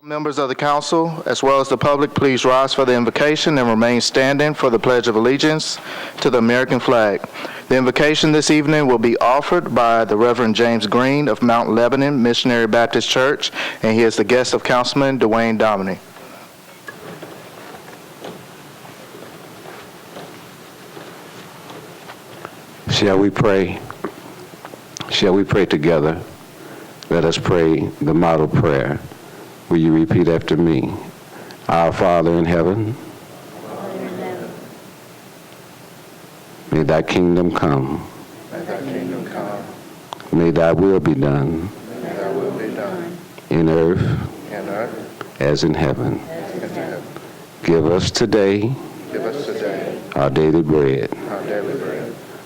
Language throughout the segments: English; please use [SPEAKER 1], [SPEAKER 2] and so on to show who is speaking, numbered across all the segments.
[SPEAKER 1] Members of the council, as well as the public, please rise for the invocation and remain standing for the Pledge of Allegiance to the American flag. The invocation this evening will be offered by the Reverend James Green of Mount Lebanon Missionary Baptist Church, and he is the guest of Councilman Dwayne Dominy.
[SPEAKER 2] Shall we pray? Shall we pray together? Let us pray the model prayer. Will you repeat after me? Our Father in heaven, may thy kingdom come.
[SPEAKER 1] May thy kingdom come.
[SPEAKER 2] May thy will be done.
[SPEAKER 1] May thy will be done.
[SPEAKER 2] In earth, as in heaven. Give us today our daily bread.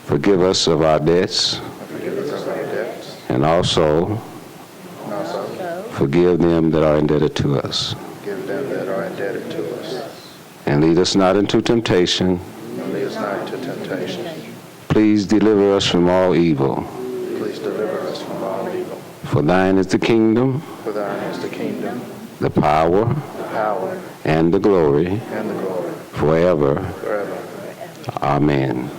[SPEAKER 2] Forgive us of our debts. And also forgive them that are indebted to us. And lead us not into temptation. Please deliver us from all evil. For thine is the kingdom, the power, and the glory, forever. Amen.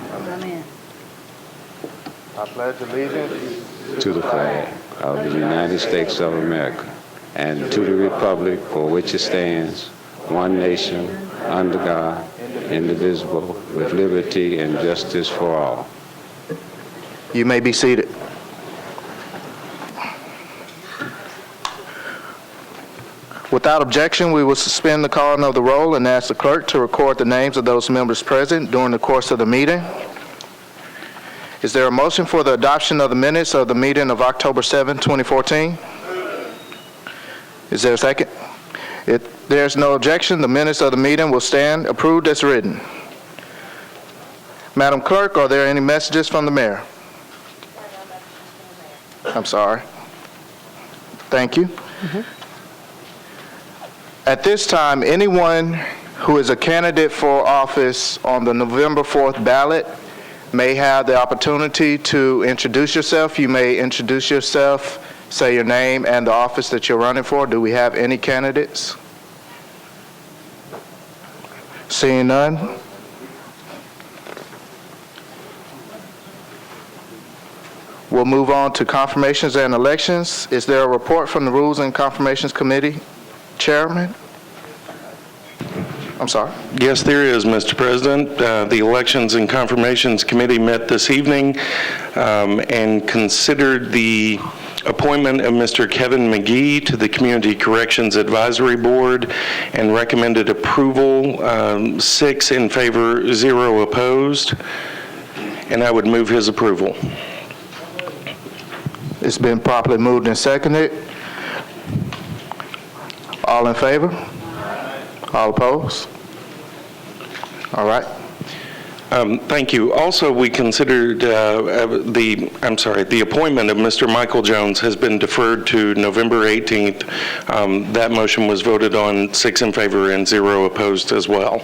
[SPEAKER 1] I pledge allegiance
[SPEAKER 2] To the flag of the United States of America and to the republic for which it stands, one nation, under God, indivisible, with liberty and justice for all.
[SPEAKER 1] You may be seated. Without objection, we will suspend the calling of the roll and ask the clerk to record the names of those members present during the course of the meeting. Is there a motion for the adoption of the minutes of the meeting of October 7, 2014? Is there a second? If there's no objection, the minutes of the meeting will stand approved as written. Madam Clerk, are there any messages from the mayor? I'm sorry. Thank you. At this time, anyone who is a candidate for office on the November 4th ballot may have the opportunity to introduce yourself. You may introduce yourself, say your name and the office that you're running for. Do we have any candidates? Seeing none. We'll move on to confirmations and elections. Is there a report from the Rules and Confirmations Committee Chairman? I'm sorry.
[SPEAKER 3] Yes, there is, Mr. President. The Elections and Confirmations Committee met this evening and considered the appointment of Mr. Kevin McGee to the Community Corrections Advisory Board and recommended approval, 6 in favor, 0 opposed, and I would move his approval.
[SPEAKER 1] It's been properly moved and seconded. All in favor? All opposed? All right.
[SPEAKER 3] Thank you. Also, we considered the appointment of Mr. Michael Jones has been deferred to November 18th. That motion was voted on 6 in favor and 0 opposed as well.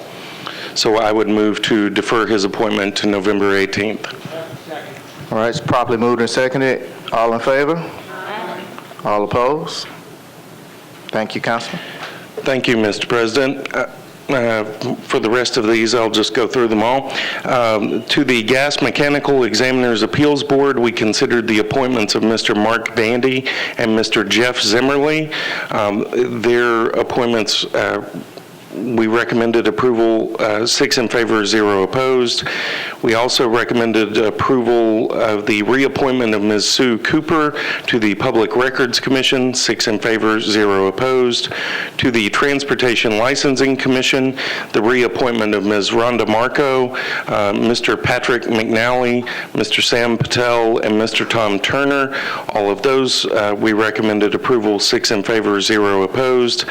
[SPEAKER 3] So I would move to defer his appointment to November 18th.
[SPEAKER 1] All right, it's properly moved and seconded. All in favor? All opposed? Thank you, Councilman.
[SPEAKER 3] Thank you, Mr. President. For the rest of these, I'll just go through them all. To the Gas Mechanical Examiners Appeals Board, we considered the appointments of Mr. Mark Dandy and Mr. Jeff Zimmerly. Their appointments, we recommended approval, 6 in favor, 0 opposed. We also recommended approval of the reappointment of Ms. Sue Cooper to the Public Records Commission, 6 in favor, 0 opposed. To the Transportation Licensing Commission, the reappointment of Ms. Rhonda Marco, Mr. Patrick McNally, Mr. Sam Patel, and Mr. Tom Turner. All of those, we recommended approval, 6 in favor, 0 opposed.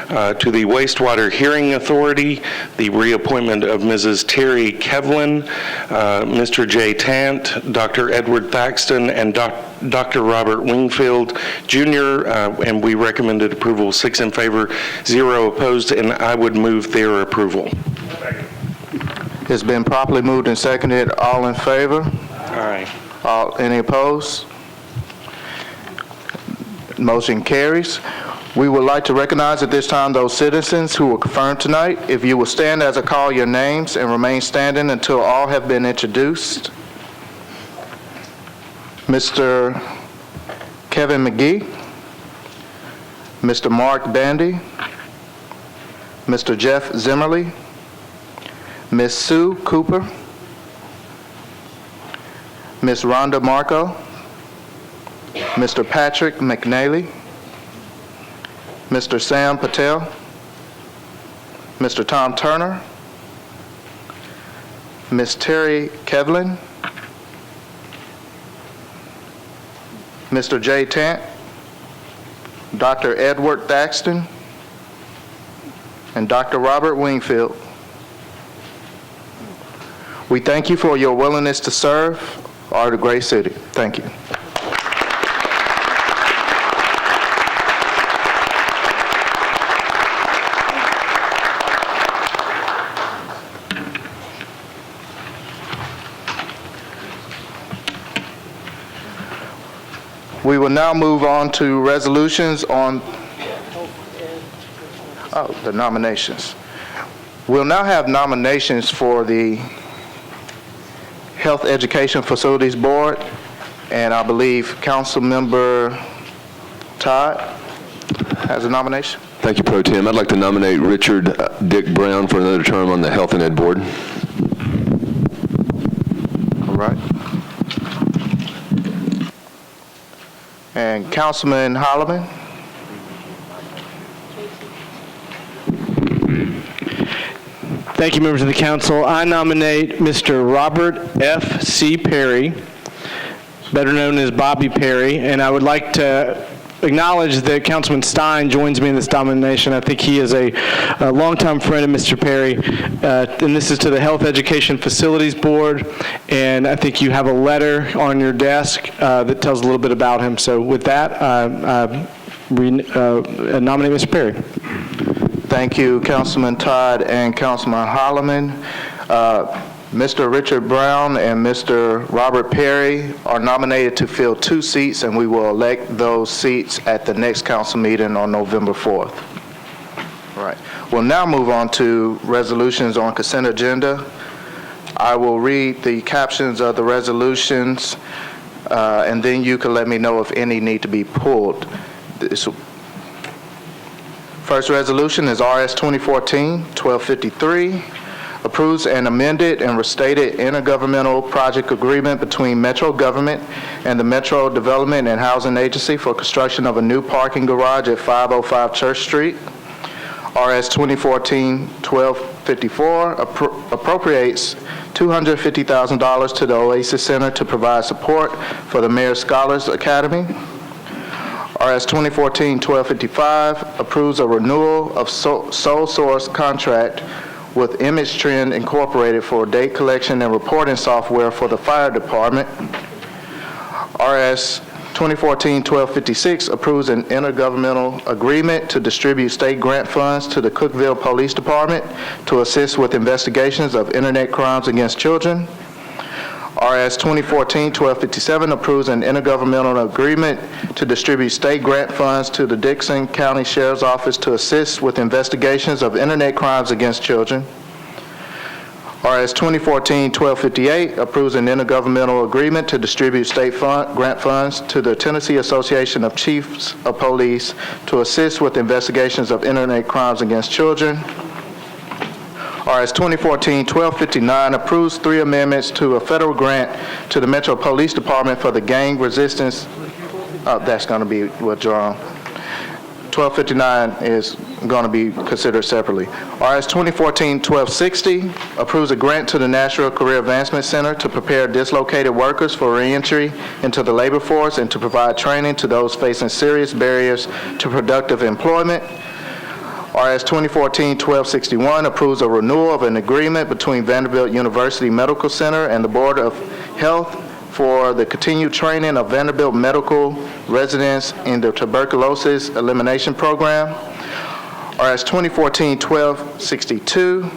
[SPEAKER 3] To the Wastewater Hearing Authority, the reappointment of Mrs. Terry Kevlin, Mr. Jay Tant, Dr. Edward Thaxton, and Dr. Robert Wingfield, Jr., and we recommended approval, 6 in favor, 0 opposed, and I would move their approval.
[SPEAKER 1] It's been properly moved and seconded. All in favor?
[SPEAKER 3] Aye.
[SPEAKER 1] Any opposed? Motion carries. We would like to recognize at this time those citizens who were confirmed tonight. If you will stand as I call your names and remain standing until all have been introduced. Mr. Kevin McGee, Mr. Mark Bandy, Mr. Jeff Zimmerly, Ms. Sue Cooper, Ms. Rhonda Marco, Mr. Patrick McNally, Mr. Sam Patel, Mr. Tom Turner, Ms. Terry Kevlin, Mr. Jay Tant, Dr. Edward Thaxton, and Dr. Robert Wingfield. We thank you for your willingness to serve our great city. Thank you. We will now move on to resolutions on the nominations. We'll now have nominations for the Health Education Facilities Board, and I believe Councilmember Todd has a nomination.
[SPEAKER 4] Thank you, Pro Tem. I'd like to nominate Richard Dick Brown for another term on the Health and Ed Board.
[SPEAKER 1] All right. And Councilman Holloman.
[SPEAKER 5] Thank you, members of the council. I nominate Mr. Robert F. C. Perry, better known as Bobby Perry, and I would like to acknowledge that Councilman Stein joins me in this nomination. I think he is a longtime friend of Mr. Perry, and this is to the Health Education Facilities Board, and I think you have a letter on your desk that tells a little bit about him. So with that, I nominate Mr. Perry.
[SPEAKER 1] Thank you, Councilman Todd and Councilman Holloman. Mr. Richard Brown and Mr. Robert Perry are nominated to fill 2 seats, and we will elect those seats at the next council meeting on November 4th. All right. We'll now move on to resolutions on consent agenda. I will read the captions of the resolutions, and then you can let me know if any need to be pulled. First resolution is RS 2014-1253. Approves an amended and restated intergovernmental project agreement between Metro Government and the Metro Development and Housing Agency for construction of a new parking garage at 505 Church Street. RS 2014-1254 appropriates $250,000 to the Oasis Center to provide support for the Mayor's Scholars Academy. RS 2014-1255 approves a renewal of sole source contract with Image Trend Incorporated for date collection and reporting software for the fire department. RS 2014-1256 approves an intergovernmental agreement to distribute state grant funds to the Cookeville Police Department to assist with investigations of internet crimes against children. RS 2014-1257 approves an intergovernmental agreement to distribute state grant funds to the Dixon County Sheriff's Office to assist with investigations of internet crimes against children. RS 2014-1258 approves an intergovernmental agreement to distribute state grant funds to the Tennessee Association of Chiefs of Police to assist with investigations of internet crimes against children. RS 2014-1259 approves 3 amendments to a federal grant to the Metro Police Department for the gang resistance. That's going to be withdrawn. 1259 is going to be considered separately. RS 2014-1260 approves a grant to the Nashville Career Advancement Center to prepare dislocated workers for reentry into the labor force and to provide training to those facing serious barriers to productive employment. RS 2014-1261 approves a renewal of an agreement between Vanderbilt University Medical Center and the Board of Health for the continued training of Vanderbilt medical residents in the tuberculosis elimination program. RS 2014-1262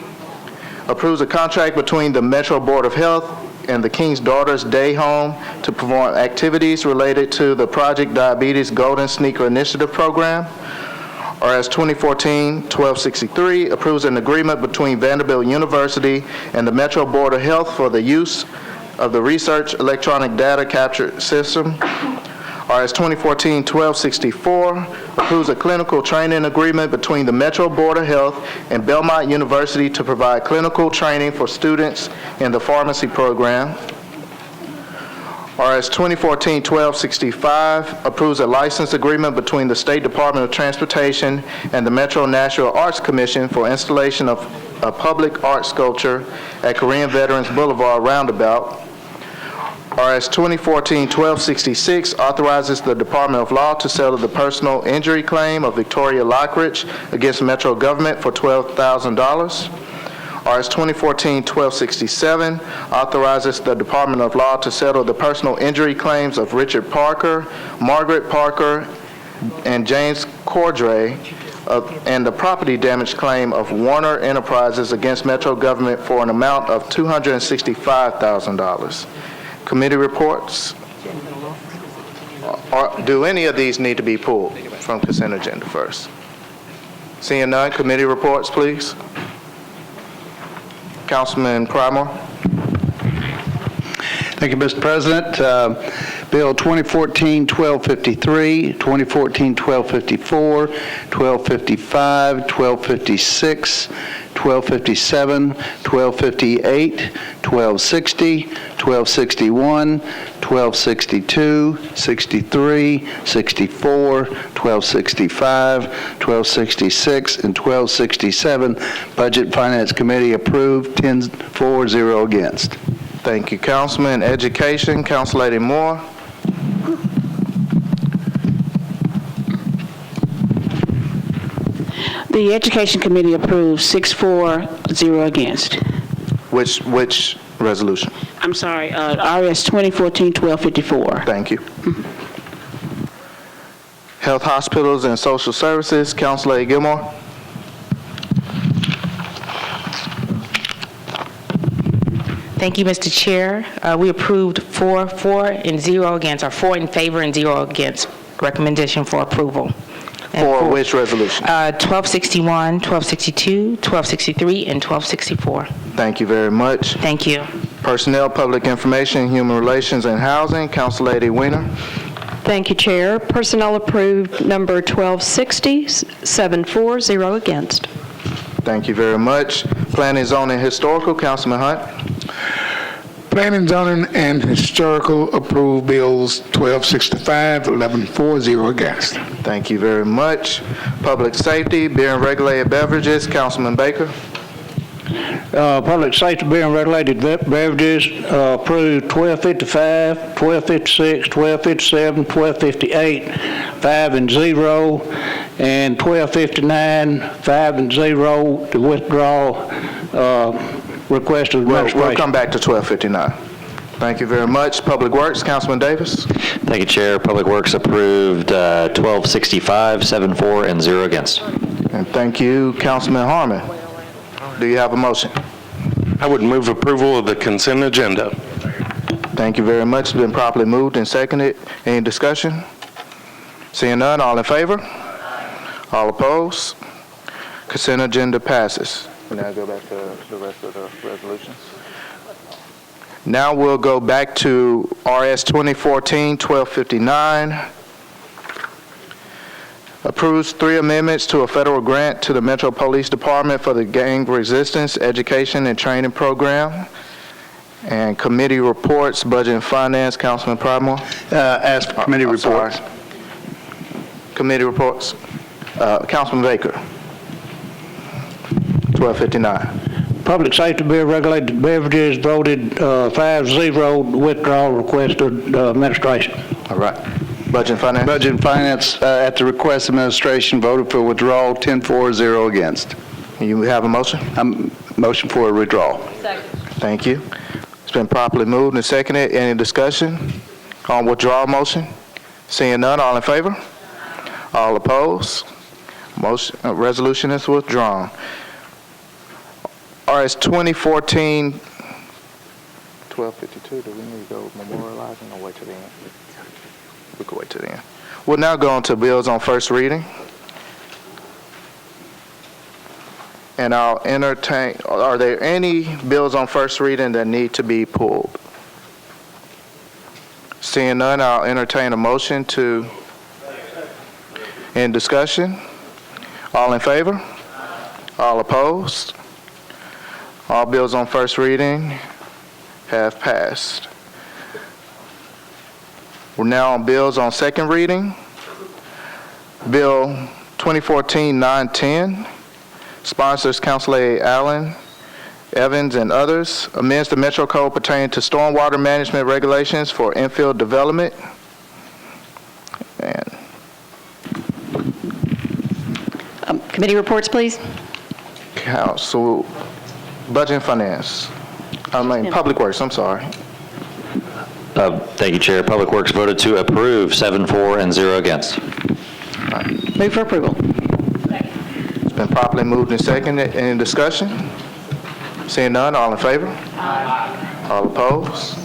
[SPEAKER 1] approves a contract between the Metro Board of Health and the King's Daughters Day Home to perform activities related to the Project Diabetes Golden Sneaker Initiative program. RS 2014-1263 approves an agreement between Vanderbilt University and the Metro Board of Health for the use of the Research Electronic Data Capture System. RS 2014-1264 approves a clinical training agreement between the Metro Board of Health and Belmont University to provide clinical training for students in the pharmacy program. RS 2014-1265 approves a license agreement between the State Department of Transportation and the Metro Nashville Arts Commission for installation of a public art sculpture at Korean Veterans Boulevard Roundabout. RS 2014-1266 authorizes the Department of Law to settle the personal injury claim of Victoria Lockridge against Metro government for $12,000. RS 2014-1267 authorizes the Department of Law to settle the personal injury claims of Richard Parker, Margaret Parker, and James Cordray, and the property damage claim of Warner Enterprises against Metro government for an amount of $265,000. Committee reports. Do any of these need to be pulled from consent agenda first? Seeing none, committee reports, please. Councilman Prymer.
[SPEAKER 6] Thank you, Mr. President. Bill 2014-1253, 2014-1254, 1255, 1256, 1257, 1258, 1260, 1261, 1262, 63, 64, 1265, 1266, and 1267. Budget and Finance Committee approved, 10-4, 0 against.
[SPEAKER 1] Thank you, Councilman. Education, Council Lady Moore.
[SPEAKER 7] The Education Committee approved 6-4, 0 against.
[SPEAKER 1] Which resolution?
[SPEAKER 7] I'm sorry, RS 2014-1254.
[SPEAKER 1] Thank you. Health, Hospitals, and Social Services, Council Lady Gilmore.
[SPEAKER 8] Thank you, Mr. Chair. We approved 4 and 0 against, or 4 in favor and 0 against. Recommendation for approval.
[SPEAKER 1] For which resolution?
[SPEAKER 8] 1261, 1262, 1263, and 1264.
[SPEAKER 1] Thank you very much.
[SPEAKER 8] Thank you.
[SPEAKER 1] Personnel, Public Information, Human Relations, and Housing, Council Lady Weiner.
[SPEAKER 9] Thank you, Chair. Personnel approved number 1260, 7-4, 0 against.
[SPEAKER 1] Thank you very much. Planning, Zoning, Historical, Councilman Hunt.
[SPEAKER 10] Planning, Zoning, and Historical approved bills 1265, 11-4, 0 against.
[SPEAKER 1] Thank you very much. Public Safety, Beer and Regulated Beverages, Councilman Baker.
[SPEAKER 11] Public Safety, Beer and Regulated Beverages approved 1255, 1256, 1257, 1258, 5 and 0, and 1259, 5 and 0 to withdraw request of administration.
[SPEAKER 1] We'll come back to 1259. Thank you very much. Public Works, Councilman Davis.
[SPEAKER 12] Thank you, Chair. Public Works approved 1265, 7-4, and 0 against.
[SPEAKER 1] And thank you, Councilman Harmon. Do you have a motion?
[SPEAKER 3] I would move approval of the consent agenda.
[SPEAKER 1] Thank you very much. It's been properly moved and seconded. Any discussion? Seeing none, all in favor? All opposed? Consent agenda passes. Now go back to the rest of the resolutions. Now we'll go back to RS 2014-1259. Approves 3 amendments to a federal grant to the Metro Police Department for the Gang Resistance Education and Training Program. And committee reports, Budget and Finance, Councilman Pridemore.
[SPEAKER 6] Ask for committee reports.
[SPEAKER 1] Sorry. Committee reports. Councilman Baker. 1259.
[SPEAKER 11] Public Safety, Beer and Regulated Beverages voted 5-0 withdrawal request of administration.
[SPEAKER 1] All right. Budget and Finance.
[SPEAKER 6] Budget and Finance, at the request of administration, voted for withdrawal, 10-4, 0 against.
[SPEAKER 1] You have a motion?
[SPEAKER 6] Motion for a withdrawal.
[SPEAKER 9] Second.
[SPEAKER 1] Thank you. It's been properly moved and seconded. Any discussion on withdrawal motion? Seeing none, all in favor? All opposed? Motion, resolution is withdrawn. RS 2014-1252, do we need to go memorializing or wait to the end? We could wait to the end. We'll now go on to bills on first reading. And I'll entertain, are there any bills on first reading that need to be pulled? Seeing none, I'll entertain a motion to end discussion. All in favor? All opposed? All bills on first reading have passed. We're now on bills on second reading. Bill 2014-910, sponsors Councilor Allen, Evans, and others, amends the Metro Code pertaining to stormwater management regulations for infill development. And
[SPEAKER 9] Committee reports, please.
[SPEAKER 1] Council, Budget and Finance. Public Works, I'm sorry.
[SPEAKER 12] Thank you, Chair. Public Works voted to approve 7-4 and 0 against.
[SPEAKER 9] Move for approval.
[SPEAKER 1] It's been properly moved and seconded. Any discussion? Seeing none, all in favor? Aye. All opposed?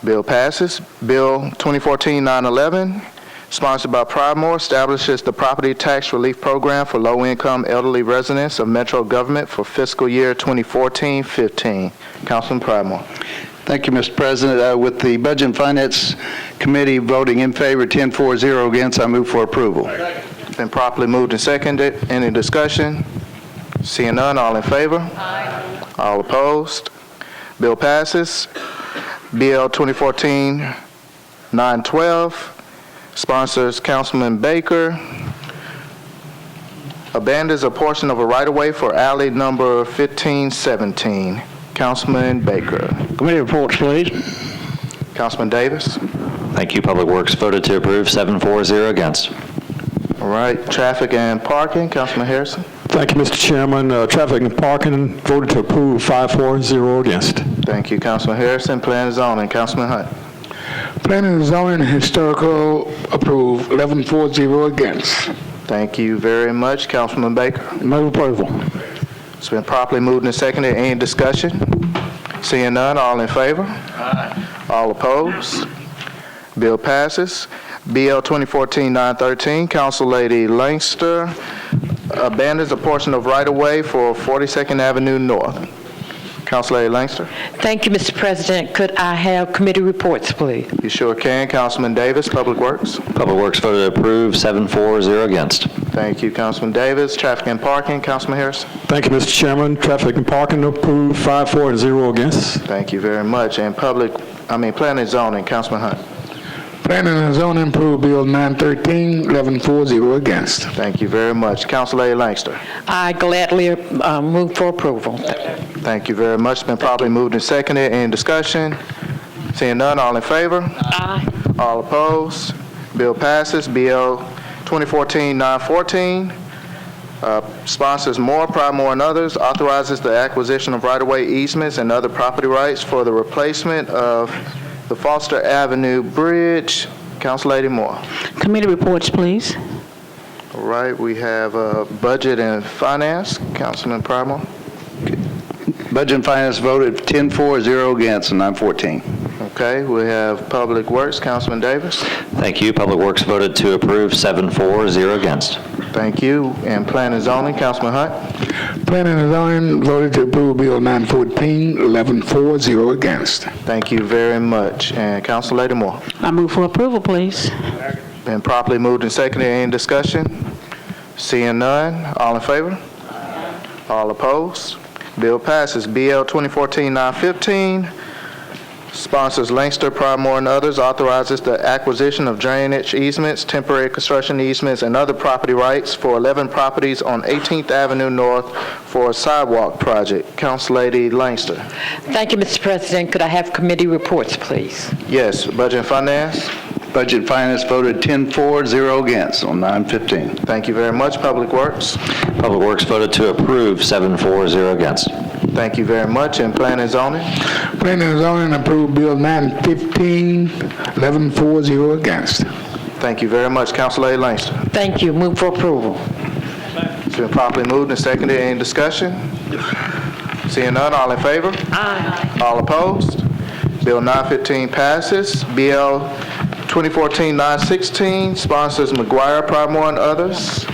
[SPEAKER 1] Bill passes. Bill 2014-911, sponsored by Pridemore, establishes the Property Tax Relief Program for low-income elderly residents of Metro government for fiscal year 2014-15. Councilman Pridemore.
[SPEAKER 6] Thank you, Mr. President. With the Budget and Finance Committee voting in favor, 10-4, 0 against, I move for approval.
[SPEAKER 1] It's been properly moved and seconded. Any discussion? Seeing none, all in favor? Aye. All opposed? Bill passes. Bill 2014-912, sponsors Councilman Baker, abandons a portion of a right-of-way for alley number 1517. Councilman Baker.
[SPEAKER 11] Committee reports, please.
[SPEAKER 1] Councilman Davis.
[SPEAKER 12] Thank you. Public Works voted to approve 7-4, 0 against.
[SPEAKER 1] All right. Traffic and Parking. Councilman Harrison.
[SPEAKER 13] Thank you, Mr. Chairman. Traffic and Parking voted to approve 5-4, 0 against.
[SPEAKER 1] Thank you, Councilman Harrison. Plan and Zoning. Councilman Hunt.
[SPEAKER 10] Planning and Zoning and Historical approved, 11-4, 0 against.
[SPEAKER 1] Thank you very much. Councilman Baker.
[SPEAKER 11] Move approval.
[SPEAKER 1] It's been properly moved and seconded. Any discussion? Seeing none, all in favor? Aye. All opposed? Bill passes. BL 2014-913, Council Lady Langster abandons a portion of right-of-way for 42nd Avenue North. Council Lady Langster.
[SPEAKER 14] Thank you, Mr. President. Could I have committee reports, please?
[SPEAKER 1] You sure can. Councilman Davis, Public Works.
[SPEAKER 12] Public Works voted to approve 7-4, 0 against.
[SPEAKER 1] Thank you, Councilman Davis. Traffic and Parking, Councilman Harrison.
[SPEAKER 13] Thank you, Mr. Chairman. Traffic and Parking approved 5-4 and 0 against.
[SPEAKER 1] Thank you very much. And Planning and Zoning, Councilman Hunt.
[SPEAKER 10] Planning and Zoning approved Bill 913, 11-4, 0 against.
[SPEAKER 1] Thank you very much. Council Lady Langster.
[SPEAKER 14] I gladly move for approval.
[SPEAKER 1] Thank you very much. It's been properly moved and seconded. Any discussion? Seeing none, all in favor?
[SPEAKER 14] Aye.
[SPEAKER 1] All opposed? Bill passes. BL 2014-914, sponsors Moore, Pridemore, and others, authorizes the acquisition of right-of-way easements and other property rights for the replacement of the Foster Avenue Bridge. Council Lady Moore.
[SPEAKER 7] Committee reports, please.
[SPEAKER 1] All right, we have Budget and Finance. Councilman Pridemore.
[SPEAKER 6] Budget and Finance voted 10-4, 0 against, and 914.
[SPEAKER 1] Okay, we have Public Works. Councilman Davis.
[SPEAKER 12] Thank you. Public Works voted to approve 7-4, 0 against.
[SPEAKER 1] Thank you. And Planning and Zoning, Councilman Hunt.
[SPEAKER 10] Planning and Zoning voted to approve Bill 914, 11-4, 0 against.
[SPEAKER 1] Thank you very much. And Council Lady Moore.
[SPEAKER 7] I move for approval, please.
[SPEAKER 1] Been properly moved and seconded. Any discussion? Seeing none, all in favor? All opposed? Bill passes. BL 2014-915, sponsors Langster, Pridemore, and others, authorizes the acquisition of drainage easements, temporary construction easements, and other property rights for 11 properties on 18th Avenue North for a sidewalk project. Council Lady Langster.
[SPEAKER 14] Thank you, Mr. President. Could I have committee reports, please?
[SPEAKER 1] Yes. Budget and Finance.
[SPEAKER 6] Budget and Finance voted 10-4, 0 against on 915.
[SPEAKER 1] Thank you very much. Public Works.
[SPEAKER 12] Public Works voted to approve 7-4, 0 against.
[SPEAKER 1] Thank you very much. And Planning and Zoning.
[SPEAKER 10] Planning and Zoning approved Bill 915, 11-4, 0 against.
[SPEAKER 1] Thank you very much. Council Lady Langster.
[SPEAKER 14] Thank you. Move for approval.
[SPEAKER 1] It's been properly moved and seconded. Any discussion? Seeing none, all in favor?
[SPEAKER 14] Aye.
[SPEAKER 1] All opposed? Bill 915 passes. BL 2014-916, sponsors McGuire, Primore, and others.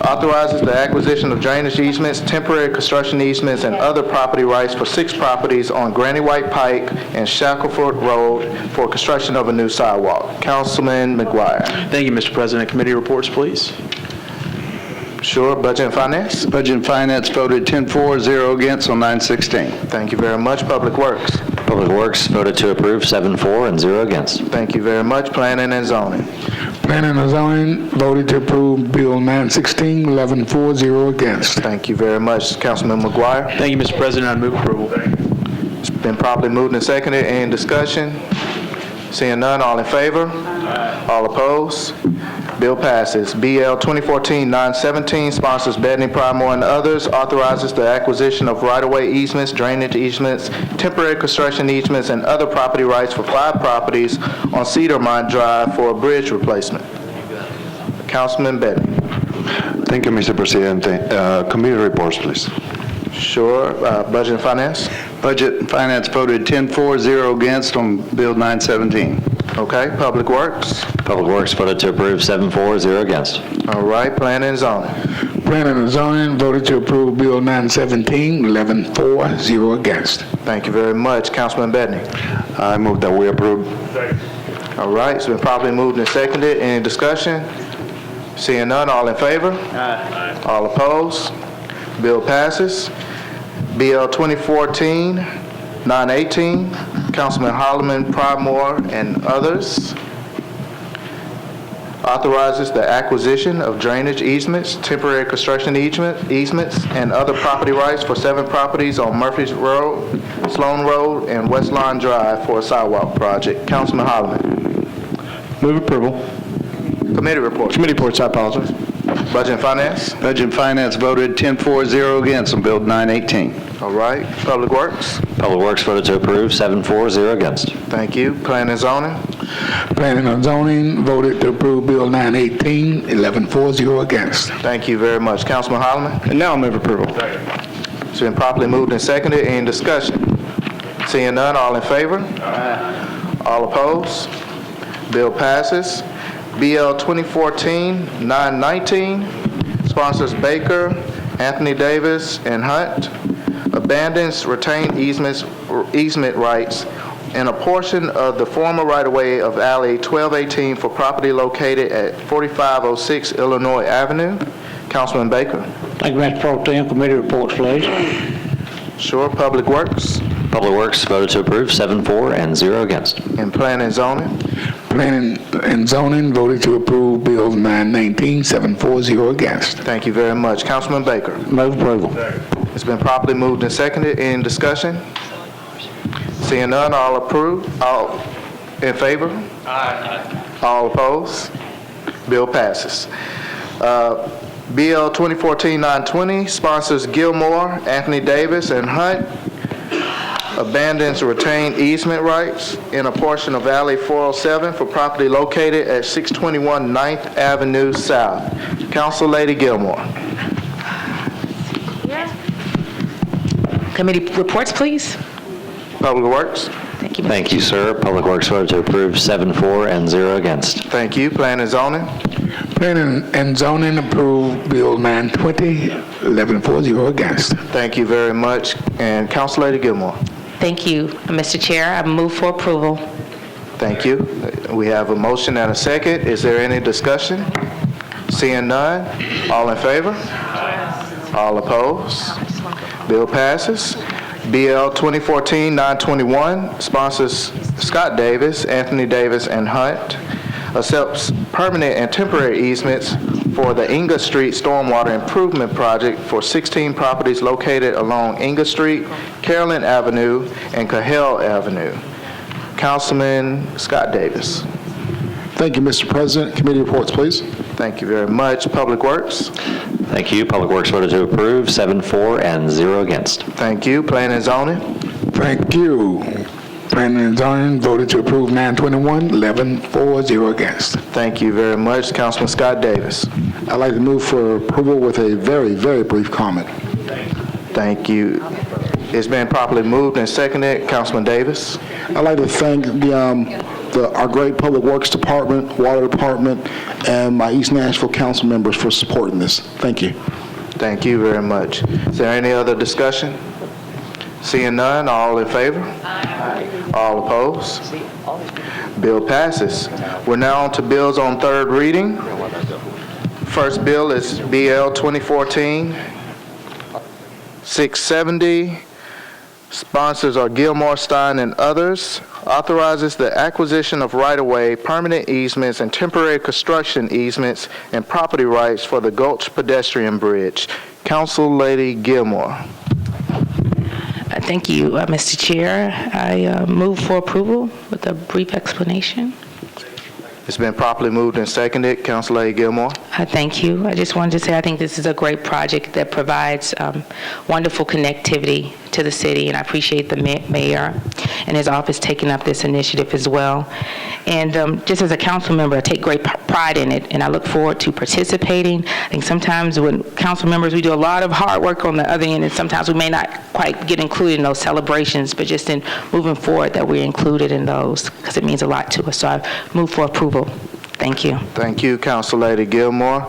[SPEAKER 1] Authorizes the acquisition of drainage easements, temporary construction easements, and other property rights for 6 properties on Granny White Pike and Shackelford Road for construction of a new sidewalk. Councilman McGuire.
[SPEAKER 5] Thank you, Mr. President. Committee reports, please.
[SPEAKER 1] Sure. Budget and Finance.
[SPEAKER 6] Budget and Finance voted 10-4, 0 against on 916.
[SPEAKER 1] Thank you very much. Public Works.
[SPEAKER 12] Public Works voted to approve 7-4 and 0 against.
[SPEAKER 1] Thank you very much. Planning and Zoning.
[SPEAKER 10] Planning and Zoning voted to approve Bill 916, 11-4, 0 against.
[SPEAKER 1] Thank you very much. Councilman McGuire.
[SPEAKER 5] Thank you, Mr. President. I move approval.
[SPEAKER 1] It's been properly moved and seconded. Any discussion? Seeing none, all in favor? All opposed? Bill passes. BL 2014-917, sponsors Bedney, Primore, and others, authorizes the acquisition of right-of-way easements, drainage easements, temporary construction easements, and other property rights for 5 properties on Cedarmont Drive for a bridge replacement. Councilman Bedney.
[SPEAKER 15] Thank you, Mr. Presidente. Committee reports, please.
[SPEAKER 1] Sure. Budget and Finance.
[SPEAKER 6] Budget and Finance voted 10-4, 0 against on Bill 917.
[SPEAKER 1] Okay. Public Works.
[SPEAKER 12] Public Works voted to approve 7-4, 0 against.
[SPEAKER 1] All right. Planning and Zoning.
[SPEAKER 10] Planning and Zoning voted to approve Bill 917, 11-4, 0 against.
[SPEAKER 1] Thank you very much. Councilman Bedney.
[SPEAKER 15] I move that we approve.
[SPEAKER 1] All right. It's been properly moved and seconded. Any discussion? Seeing none, all in favor? Aye. All opposed? Bill passes. BL 2014-918, Councilman Holloman, Primore, and others, authorizes the acquisition of drainage easements, temporary construction easements, and other property rights for 7 properties on Murphy's Road, Sloan Road, and West Lawn Drive for a sidewalk project. Councilman Holloman.
[SPEAKER 5] Move approval.
[SPEAKER 1] Committee reports.
[SPEAKER 5] Committee reports, I apologize.
[SPEAKER 1] Budget and Finance.
[SPEAKER 6] Budget and Finance voted 10-4, 0 against on Bill 918.
[SPEAKER 1] All right. Public Works.
[SPEAKER 12] Public Works voted to approve 7-4, 0 against.
[SPEAKER 1] Thank you. Planning and Zoning.
[SPEAKER 10] Planning and Zoning voted to approve Bill 918, 11-4, 0 against.
[SPEAKER 1] Thank you very much. Councilman Holloman.
[SPEAKER 5] And now I'll move approval.
[SPEAKER 1] It's been properly moved and seconded. Any discussion? Seeing none, all in favor? Aye. All opposed? Bill passes. BL 2014-919, sponsors Baker, Anthony Davis, and Hunt, abandons retained easement rights in a portion of the former right-of-way of Alley 1218 for property located at 4506 Illinois Avenue. Councilman Baker.
[SPEAKER 11] Thank you, Mr. Pro Tem. Committee reports, please.
[SPEAKER 1] Sure. Public Works.
[SPEAKER 12] Public Works voted to approve 7-4 and 0 against.
[SPEAKER 1] And Planning and Zoning.
[SPEAKER 10] Planning and Zoning voted to approve Bill 919, 7-4, 0 against.
[SPEAKER 1] Thank you very much. Councilman Baker.
[SPEAKER 11] Move approval.
[SPEAKER 1] It's been properly moved and seconded. Any discussion? Seeing none, all approved. All in favor? Aye. All opposed? Bill passes. BL 2014-920, sponsors Gilmore, Anthony Davis, and Hunt, abandons retained easement rights in a portion of Alley 407 for property located at 621 9th Avenue South. Council Lady Gilmore.
[SPEAKER 8] Committee reports, please.
[SPEAKER 1] Public Works.
[SPEAKER 8] Thank you.
[SPEAKER 12] Thank you, sir. Public Works voted to approve 7-4 and 0 against.
[SPEAKER 1] Thank you. Planning and Zoning.
[SPEAKER 10] Planning and Zoning approved Bill 920, 11-4, 0 against.
[SPEAKER 1] Thank you very much. And Council Lady Gilmore.
[SPEAKER 8] Thank you, Mr. Chair. I move for approval.
[SPEAKER 1] Thank you. We have a motion and a second. Is there any discussion? Seeing none, all in favor? All opposed? Bill passes. BL 2014-921, sponsors Scott Davis, Anthony Davis, and Hunt, accepts permanent and temporary easements for the Inga Street Stormwater Improvement Project for 16 properties located along Inga Street, Carolyn Avenue, and Cahill Avenue. Councilman Scott Davis.
[SPEAKER 13] Thank you, Mr. President. Committee reports, please.
[SPEAKER 1] Thank you very much. Public Works.
[SPEAKER 12] Thank you. Public Works voted to approve 7-4 and 0 against.
[SPEAKER 1] Thank you. Planning and Zoning.
[SPEAKER 10] Thank you. Planning and Zoning voted to approve 921, 11-4, 0 against.
[SPEAKER 1] Thank you very much. Councilman Scott Davis.
[SPEAKER 13] I'd like to move for approval with a very, very brief comment.
[SPEAKER 1] Thank you. It's been properly moved and seconded. Councilman Davis.
[SPEAKER 13] I'd like to thank the
[SPEAKER 10] our great Public Works Department, Water Department, and my East Nashville council members for supporting this. Thank you.
[SPEAKER 1] Thank you very much. Is there any other discussion? Seeing none, all in favor? Aye. All opposed? Bill passes. We're now on to bills on third reading. First bill is BL 2014-670. Sponsors are Gilmore, Stein, and others. Authorizes the acquisition of right-of-way, permanent easements, and temporary construction easements and property rights for the Gulch Pedestrian Bridge. Council Lady Gilmore.
[SPEAKER 8] Thank you, Mr. Chair. I move for approval with a brief explanation.
[SPEAKER 1] It's been properly moved and seconded. Council Lady Gilmore.
[SPEAKER 8] Thank you. I just wanted to say I think this is a great project that provides wonderful connectivity to the city, and I appreciate the mayor and his office taking up this initiative as well. And just as a council member, I take great pride in it, and I look forward to participating. I think sometimes when council members, we do a lot of hard work on the other end, and sometimes we may not quite get included in those celebrations, but just in moving forward that we're included in those, because it means a lot to us. So I move for approval. Thank you.
[SPEAKER 1] Thank you, Council Lady Gilmore.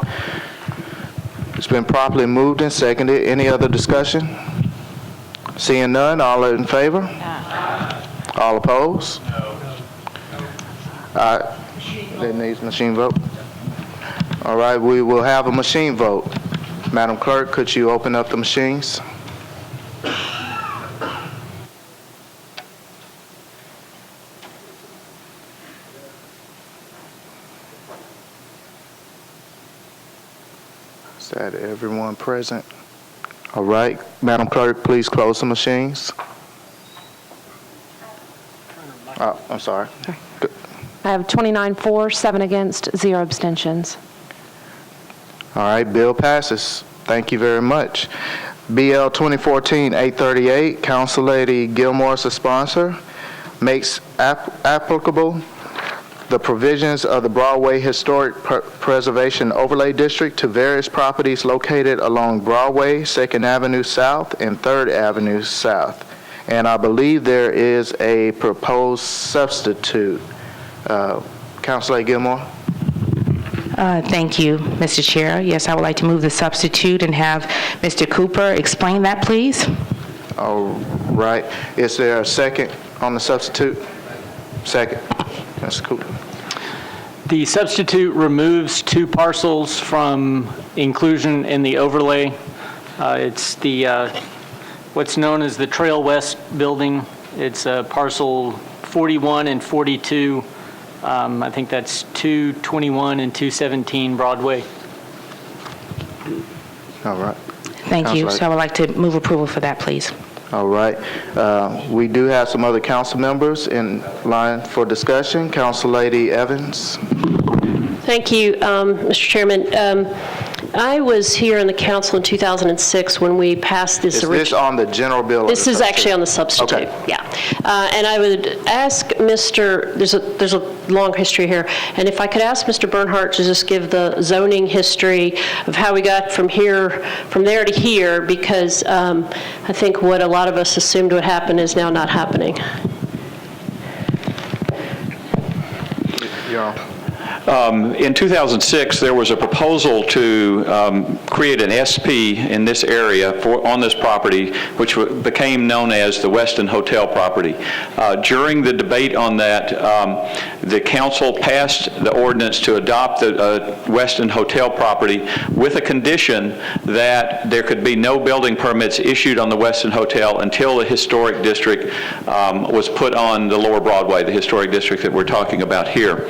[SPEAKER 1] It's been properly moved and seconded. Any other discussion? Seeing none, all in favor? Aye. All opposed? No. That needs machine vote. All right, we will have a machine vote. Madam Clerk, could you open up the machines? Is that everyone present? All right, Madam Clerk, please close the machines. Oh, I'm sorry.
[SPEAKER 16] I have 29 for, 7 against, 0 abstentions.
[SPEAKER 1] All right, bill passes. Thank you very much. BL 2014-838, Council Lady Gilmore is the sponsor, makes applicable the provisions of the Broadway Historic Preservation Overlay District to various properties located along Broadway, 2nd Avenue South, and 3rd Avenue South. And I believe there is a proposed substitute. Councilor Gilmore.
[SPEAKER 8] Thank you, Mr. Chair. Yes, I would like to move the substitute and have Mr. Cooper explain that, please.
[SPEAKER 1] All right. Is there a second on the substitute? Second. Mr. Cooper.
[SPEAKER 17] The substitute removes 2 parcels from inclusion in the overlay. It's the what's known as the Trail West building. It's parcel 41 and 42. I think that's 221 and 217 Broadway.
[SPEAKER 1] All right.
[SPEAKER 8] Thank you. So I would like to move approval for that, please.
[SPEAKER 1] All right. We do have some other council members in line for discussion. Council Lady Evans.
[SPEAKER 18] Thank you, Mr. Chairman. I was here in the council in 2006 when we passed this.
[SPEAKER 1] Is this on the general bill?
[SPEAKER 18] This is actually on the substitute.
[SPEAKER 1] Okay.
[SPEAKER 18] Yeah. And I would ask Mr. There's a long history here, and if I could ask Mr. Bernhardt to just give the zoning history of how we got from there to here, because I think what a lot of us assumed would happen is now not happening.
[SPEAKER 1] Yeah.
[SPEAKER 19] In 2006, there was a proposal to create an SP in this area on this property, which became known as the Westin Hotel property. During the debate on that, the council passed the ordinance to adopt the Westin Hotel property with a condition that there could be no building permits issued on the Westin Hotel until the historic district was put on the Lower Broadway, the historic district that we're talking about here.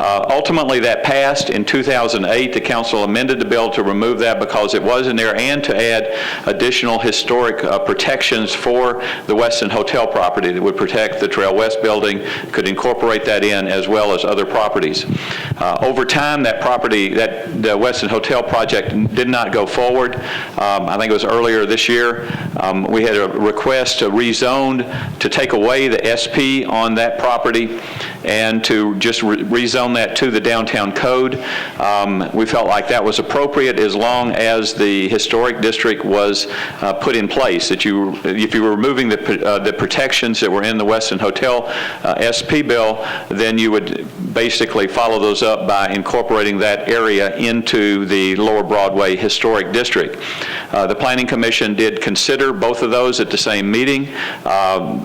[SPEAKER 19] Ultimately, that passed in 2008. The council amended the bill to remove that because it was in there, and to add additional historic protections for the Westin Hotel property that would protect the Trail West building, could incorporate that in, as well as other properties. Over time, that property, the Westin Hotel project did not go forward. I think it was earlier this year. We had a request to rezone, to take away the SP on that property and to just rezone that to the downtown code. We felt like that was appropriate as long as the historic district was put in place, that if you were removing the protections that were in the Westin Hotel SP bill, then you would basically follow those up by incorporating that area into the Lower Broadway Historic District. The Planning Commission did consider both of those at the same meeting.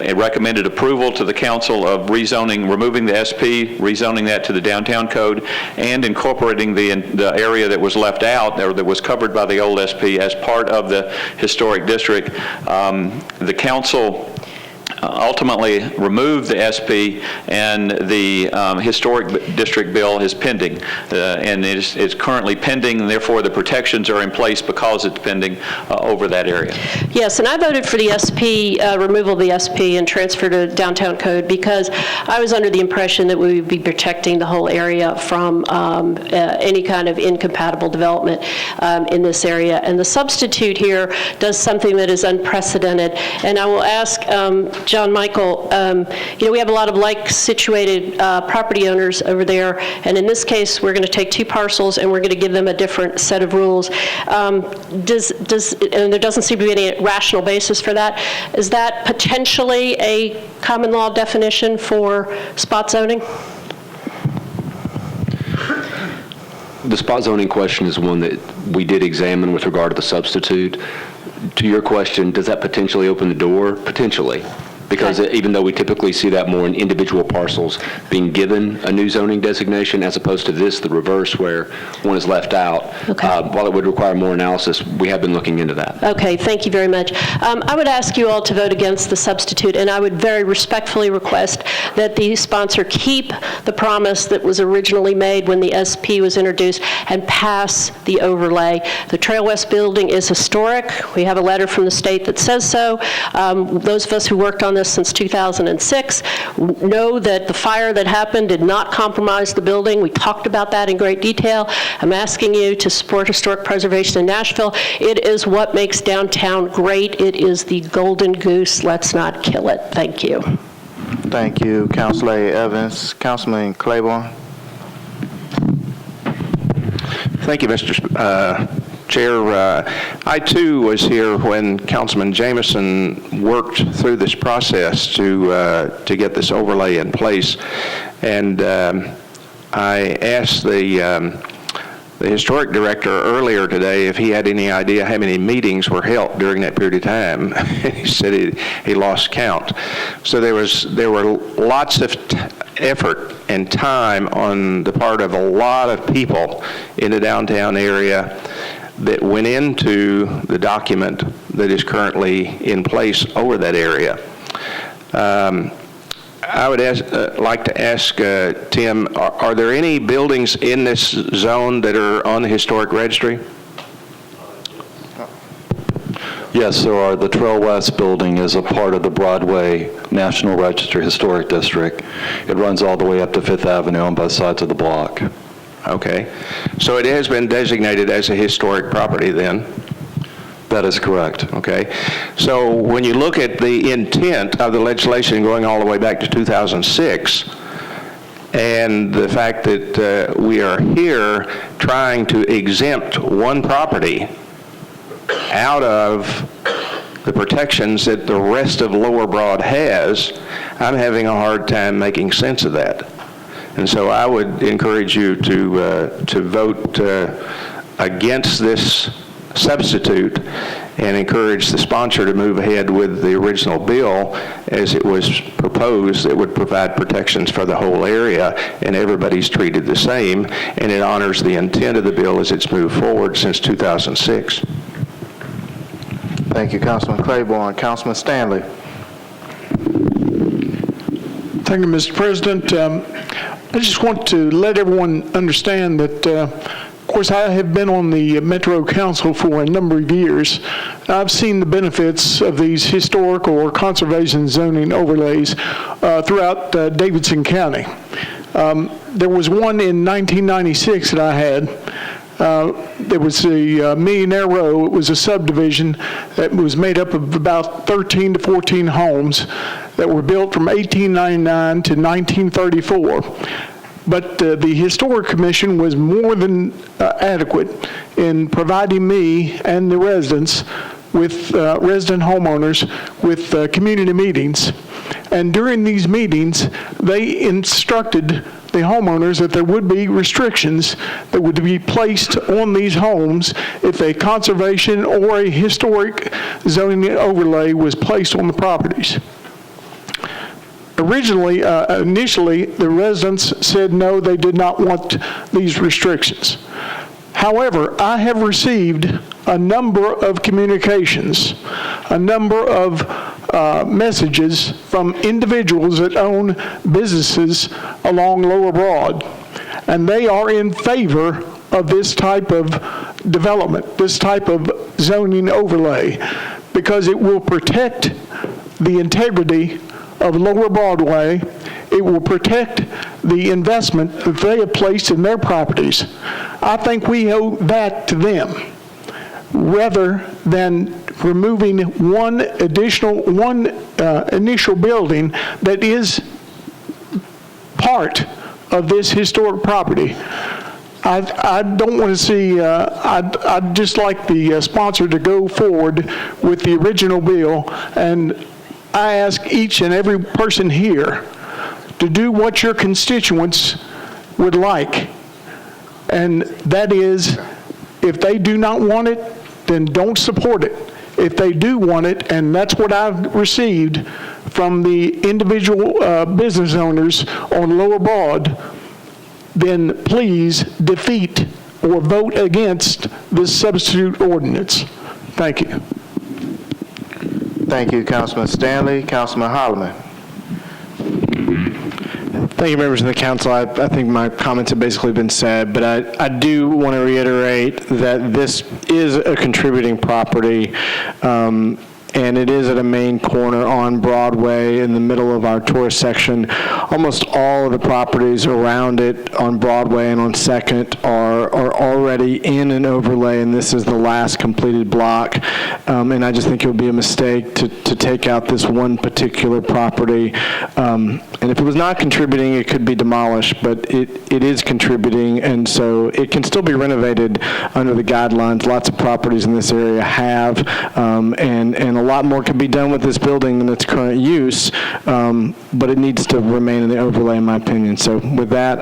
[SPEAKER 19] It recommended approval to the council of removing the SP, rezoning that to the downtown code, and incorporating the area that was left out, or that was covered by the old SP, as part of the historic district. The council ultimately removed the SP, and the historic district bill is pending, and it's currently pending, and therefore the protections are in place because it's pending over that area.
[SPEAKER 18] Yes, and I voted for the SP, removal of the SP and transfer to downtown code, because I was under the impression that we would be protecting the whole area from any kind of incompatible development in this area. And the substitute here does something that is unprecedented. And I will ask John Michael, we have a lot of like-situated property owners over there, and in this case, we're going to take two parcels and we're going to give them a different set of rules. And there doesn't seem to be any rational basis for that. Is that potentially a common law definition for spot zoning?
[SPEAKER 4] The spot zoning question is one that we did examine with regard to the substitute. To your question, does that potentially open the door? Potentially. Because even though we typically see that more in individual parcels being given a new zoning designation, as opposed to this, the reverse, where one is left out, while it would require more analysis, we have been looking into that.
[SPEAKER 18] Okay, thank you very much. I would ask you all to vote against the substitute, and I would very respectfully request that the sponsor keep the promise that was originally made when the SP was introduced and pass the overlay. The Trail West building is historic. We have a letter from the state that says so. Those of us who worked on this since 2006 know that the fire that happened did not compromise the building. We talked about that in great detail. I'm asking you to support historic preservation in Nashville. It is what makes downtown great. It is the golden goose. Let's not kill it. Thank you.
[SPEAKER 1] Thank you, Councilor Evans. Councilman Claiborne.
[SPEAKER 20] Thank you, Mr. Chair. I too was here when Councilman Jameson worked through this process to get this overlay in place, and I asked the historic director earlier today if he had any idea how many meetings were held during that period of time. He said he lost count. So there were lots of effort and time on the part of a lot of people in the downtown area that went into the document that is currently in place over that area. I would like to ask Tim, are there any buildings in this zone that are on the historic registry?
[SPEAKER 21] Yes, there are. The Trail West building is a part of the Broadway National Register Historic District. It runs all the way up to Fifth Avenue on both sides of the block.
[SPEAKER 20] Okay. So it has been designated as a historic property then?
[SPEAKER 21] That is correct.
[SPEAKER 20] Okay. So when you look at the intent of the legislation going all the way back to 2006, and the fact that we are here trying to exempt one property out of the protections that the rest of Lower Broad has, I'm having a hard time making sense of that. And so I would encourage you to vote against this substitute and encourage the sponsor to move ahead with the original bill as it was proposed that would provide protections for the whole area, and everybody's treated the same, and it honors the intent of the bill as it's moved forward since 2006.
[SPEAKER 1] Thank you, Councilman Claiborne. Councilman Stanley.
[SPEAKER 22] Thank you, Mr. President. I just want to let everyone understand that, of course, I have been on the Metro Council for a number of years. I've seen the benefits of these historic or conservation zoning overlays throughout Davidson County. There was one in 1996 that I had. There was the Millionaire Row. It was a subdivision that was made up of about 13 to 14 homes that were built from 1899 to 1934. But the Historic Commission was more than adequate in providing me and the residents with resident homeowners with community meetings. And during these meetings, they instructed the homeowners that there would be restrictions that would be placed on these homes if a conservation or a historic zoning overlay was placed on the properties. Initially, the residents said no, they did not want these restrictions. However, I have received a number of communications, a number of messages from individuals that own businesses along Lower Broad, and they are in favor of this type of development, this type of zoning overlay, because it will protect the integrity of Lower Broadway. It will protect the investment that they have placed in their properties. I think we owe that to them, rather than removing one initial building that is part of this historic property. I don't want to see, I'd just like the sponsor to go forward with the original bill, and I ask each and every person here to do what your constituents would like. And that is, if they do not want it, then don't support it. If they do want it, and that's what I've received from the individual business owners on Lower Broad, then please defeat or vote against this substitute ordinance. Thank you.
[SPEAKER 1] Thank you, Councilman Stanley. Councilman Holloman.
[SPEAKER 5] Thank you, members of the council. I think my comments have basically been said, but I do want to reiterate that this is a contributing property, and it is at a main corner on Broadway in the middle of our tourist section. Almost all of the properties around it on Broadway and on 2nd are already in an overlay, and this is the last completed block. And I just think it would be a mistake to take out this one particular property. And if it was not contributing, it could be demolished, but it is contributing, and so it can still be renovated under the guidelines. Lots of properties in this area have, and a lot more can be done with this building than its current use, but it needs to remain in the overlay, in my opinion. So with that,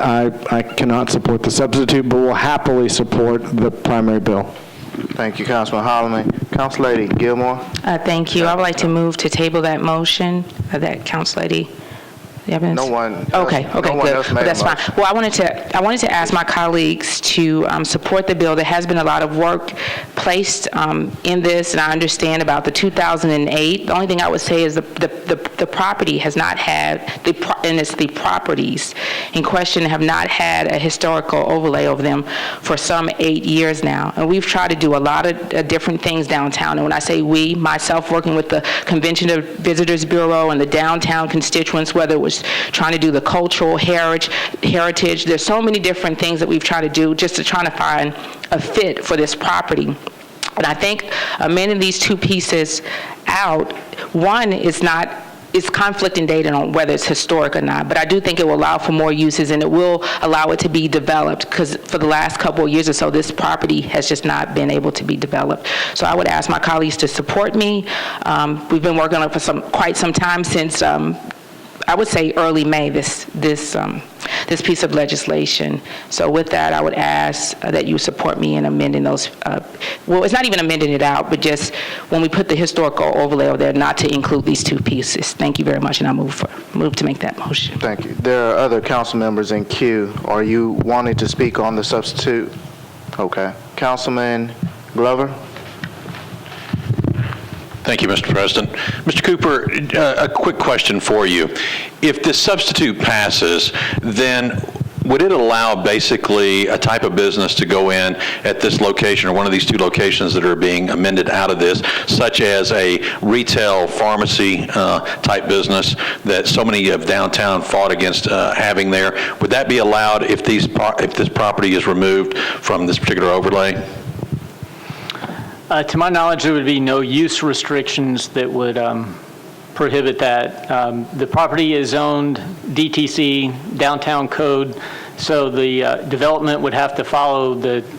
[SPEAKER 5] I cannot support the substitute, but will happily support the primary bill.
[SPEAKER 1] Thank you, Councilman Holloman. Council Lady Gilmore.
[SPEAKER 8] Thank you. I would like to move to table that motion, that Council Lady.
[SPEAKER 1] No one.
[SPEAKER 8] Okay,
[SPEAKER 1] no one
[SPEAKER 8] good.
[SPEAKER 1] else made
[SPEAKER 8] Well, that's
[SPEAKER 1] a
[SPEAKER 8] fine.
[SPEAKER 1] motion.
[SPEAKER 8] Well, I wanted to ask my colleagues to support the bill. There has been a lot of work placed in this, and I understand about the 2008. The only thing I would say is the property has not had, and it's the properties in question have not had a historical overlay over them for some 8 years now. And we've tried to do a lot of different things downtown. And when I say we, myself working with the Convention of Visitors Bureau and the downtown constituents, whether it was trying to do the cultural heritage. There's so many different things that we've tried to do just to try to find a fit for this property. And I think amending these two pieces out, one is conflicting data on whether it's historic or not, but I do think it will allow for more uses, and it will allow it to be developed, because for the last couple of years or so, this property has just not been able to be developed. So I would ask my colleagues to support me. We've been working on it for quite some time, since I would say early May, this piece of legislation. So with that, I would ask that you support me in amending those. Well, it's not even amending it out, but just when we put the historical overlay over there, not to include these two pieces. Thank you very much, and I move to make that motion.
[SPEAKER 1] Thank you. There are other council members in queue. Are you wanting to speak on the substitute? Okay. Councilman Glover.
[SPEAKER 2] Thank you, Mr. President. Mr. Cooper, a quick question for you. If this substitute passes, then would it allow basically a type of business to go in at this location or one of these two locations that are being amended out of this, such as a retail pharmacy type business that so many of downtown fought against having there? Would that be allowed if this property is removed from this particular overlay?
[SPEAKER 17] To my knowledge, there would be no use restrictions that would prohibit that. The property is zoned DTC, Downtown Code So the development would have to follow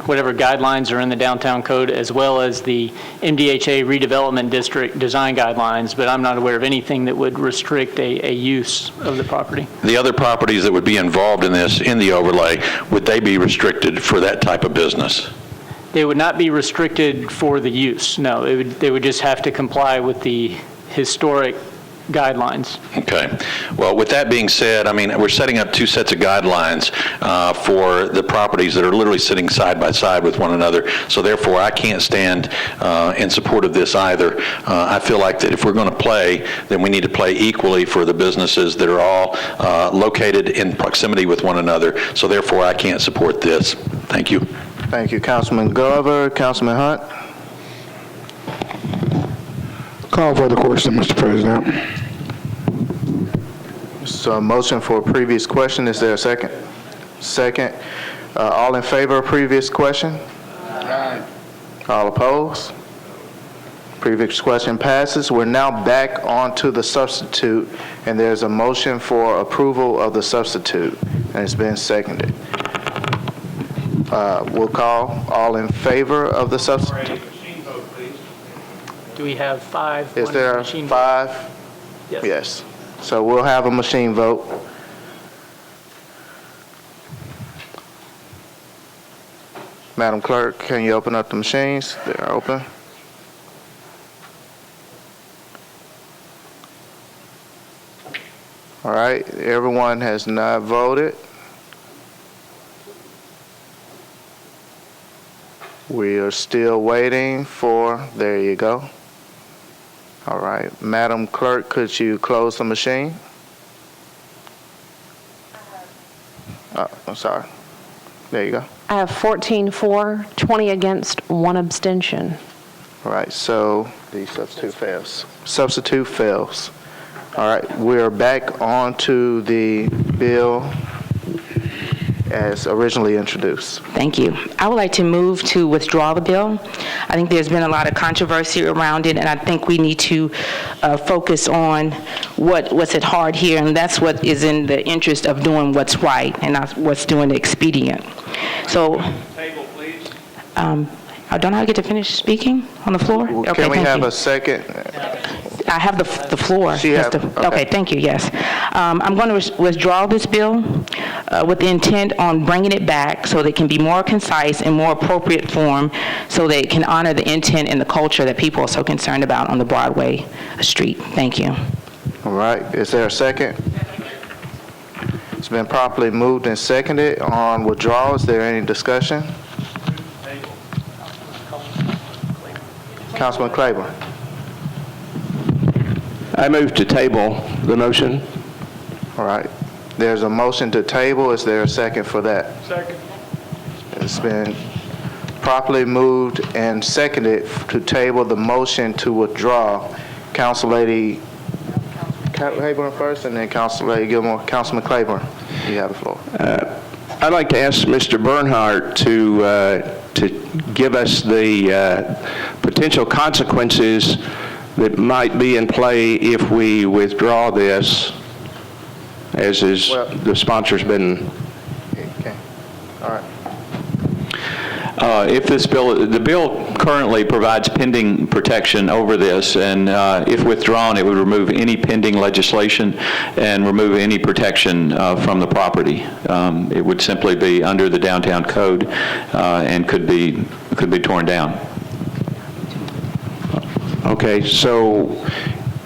[SPEAKER 17] whatever guidelines are in the downtown code, as well as the MDHA redevelopment district design guidelines, but I'm not aware of anything that would restrict a use of the property.
[SPEAKER 2] The other properties that would be involved in this, in the overlay, would they be restricted for that type of business?
[SPEAKER 17] They would not be restricted for the use, no. They would just have to comply with the historic guidelines.
[SPEAKER 2] Okay. Well, with that being said, I mean, we're setting up two sets of guidelines for the properties that are literally sitting side by side with one another. So therefore, I can't stand in support of this either. I feel like that if we're going to play, then we need to play equally for the businesses that are all located in proximity with one another. So therefore, I can't support this. Thank you.
[SPEAKER 1] Thank you, Councilman Glover. Councilman Hunt?
[SPEAKER 10] Call for the question, Mr. President.
[SPEAKER 1] So a motion for a previous question. Is there a second? Second. All in favor of previous question? Aye. All opposed? Previous question passes. We're now back on to the substitute, and there's a motion for approval of the substitute, and it's been seconded. We'll call all in favor of the substitute.
[SPEAKER 17] Do we have 5?
[SPEAKER 1] Is there 5?
[SPEAKER 17] Yes.
[SPEAKER 1] Yes. So we'll have a machine vote. Madam Clerk, can you open up the machines? They're open. All right, everyone has not voted. We are still waiting for, there you go. All right, Madam Clerk, could you close the machine? I'm sorry. There you go.
[SPEAKER 16] I have 14 for, 20 against, 1 abstention.
[SPEAKER 1] All right, so the substitute fails. Substitute fails. All right, we're back on to the bill as originally introduced.
[SPEAKER 8] Thank you. I would like to move to withdraw the bill. I think there's been a lot of controversy around it, and I think we need to focus on what's at heart here, and that's what is in the interest of doing what's right and not what's doing the expedient. So,
[SPEAKER 17] Table, please.
[SPEAKER 8] I don't know how to get to finish speaking on the floor? Okay,
[SPEAKER 1] Can we
[SPEAKER 8] thank
[SPEAKER 1] have
[SPEAKER 8] you.
[SPEAKER 1] a second?
[SPEAKER 8] I have the floor. Okay, thank you, yes. I'm going to withdraw this bill with the intent on bringing it back so that it can be more concise and more appropriate form so that it can honor the intent and the culture that people are so concerned about on the Broadway street. Thank you.
[SPEAKER 1] All right, is there a second? It's been properly moved and seconded on withdrawal. Is there any discussion? Councilman Claiborne.
[SPEAKER 20] I move to table the motion.
[SPEAKER 1] All right. There's a motion to table. Is there a second for that?
[SPEAKER 17] Second.
[SPEAKER 1] It's been properly moved and seconded to table the motion to withdraw. Council Lady Claiborne first, and then Council Lady Gilmore. Councilman Claiborne, you have the floor.
[SPEAKER 20] I'd like to ask Mr. Bernhardt to give us the potential consequences that might be in play if we withdraw this, as is the sponsor's been.
[SPEAKER 1] Okay. All right.
[SPEAKER 19] If this bill, the bill currently provides pending protection over this, and if withdrawn, it would remove any pending legislation and remove any protection from the property. It would simply be under the downtown code and could be torn down.
[SPEAKER 20] Okay, so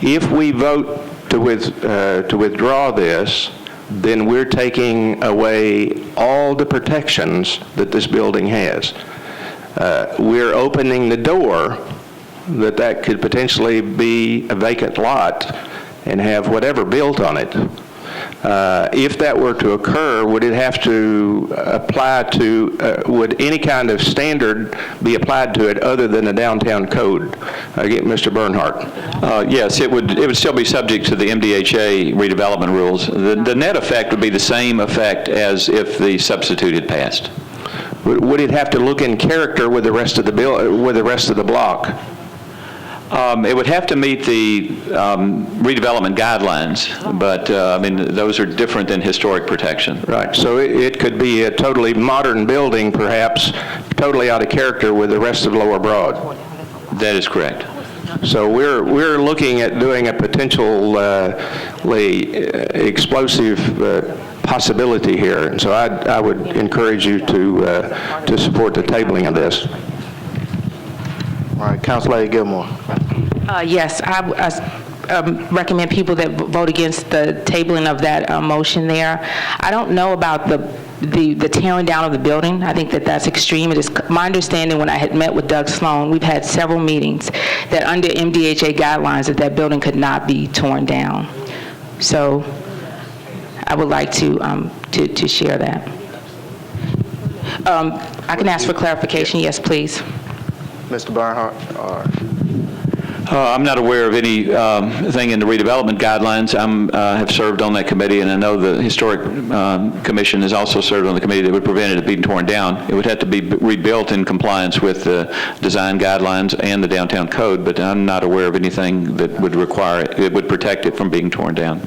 [SPEAKER 20] if we vote to withdraw this, then we're taking away all the protections that this building has. We're opening the door that could potentially be a vacant lot and have whatever built on it. If that were to occur, would it have to apply to, would any kind of standard be applied to it other than the downtown code? Again, Mr. Bernhardt.
[SPEAKER 19] Yes, it would still be subject to the MDHA redevelopment rules. The net effect would be the same effect as if the substitute had passed.
[SPEAKER 20] Would it have to look in character with the rest of the block?
[SPEAKER 19] It would have to meet the redevelopment guidelines, but, I mean, those are different than historic protection.
[SPEAKER 20] Right, so it could be a totally modern building, perhaps, totally out of character with the rest of Lower Broad.
[SPEAKER 19] That is correct.
[SPEAKER 20] So we're looking at doing a potentially explosive possibility here, and so I would encourage you to support the tabling of this.
[SPEAKER 1] All right, Councilor Gilmore.
[SPEAKER 8] Yes, I recommend people that vote against the tabling of that motion there. I don't know about the tearing down of the building. I think that that's extreme. It is my understanding when I had met with Doug Sloan, we've had several meetings that under MDHA guidelines that building could not be torn down. So I would like to share that. I can ask for clarification. Yes, please.
[SPEAKER 1] Mr. Bernhardt?
[SPEAKER 19] I'm not aware of any thing in the redevelopment guidelines. I have served on that committee, and I know the Historic Commission has also served on the committee that would prevent it being torn down. It would have to be rebuilt in compliance with the design guidelines and the downtown code, but I'm not aware of anything that would require it, that would protect it from being torn down.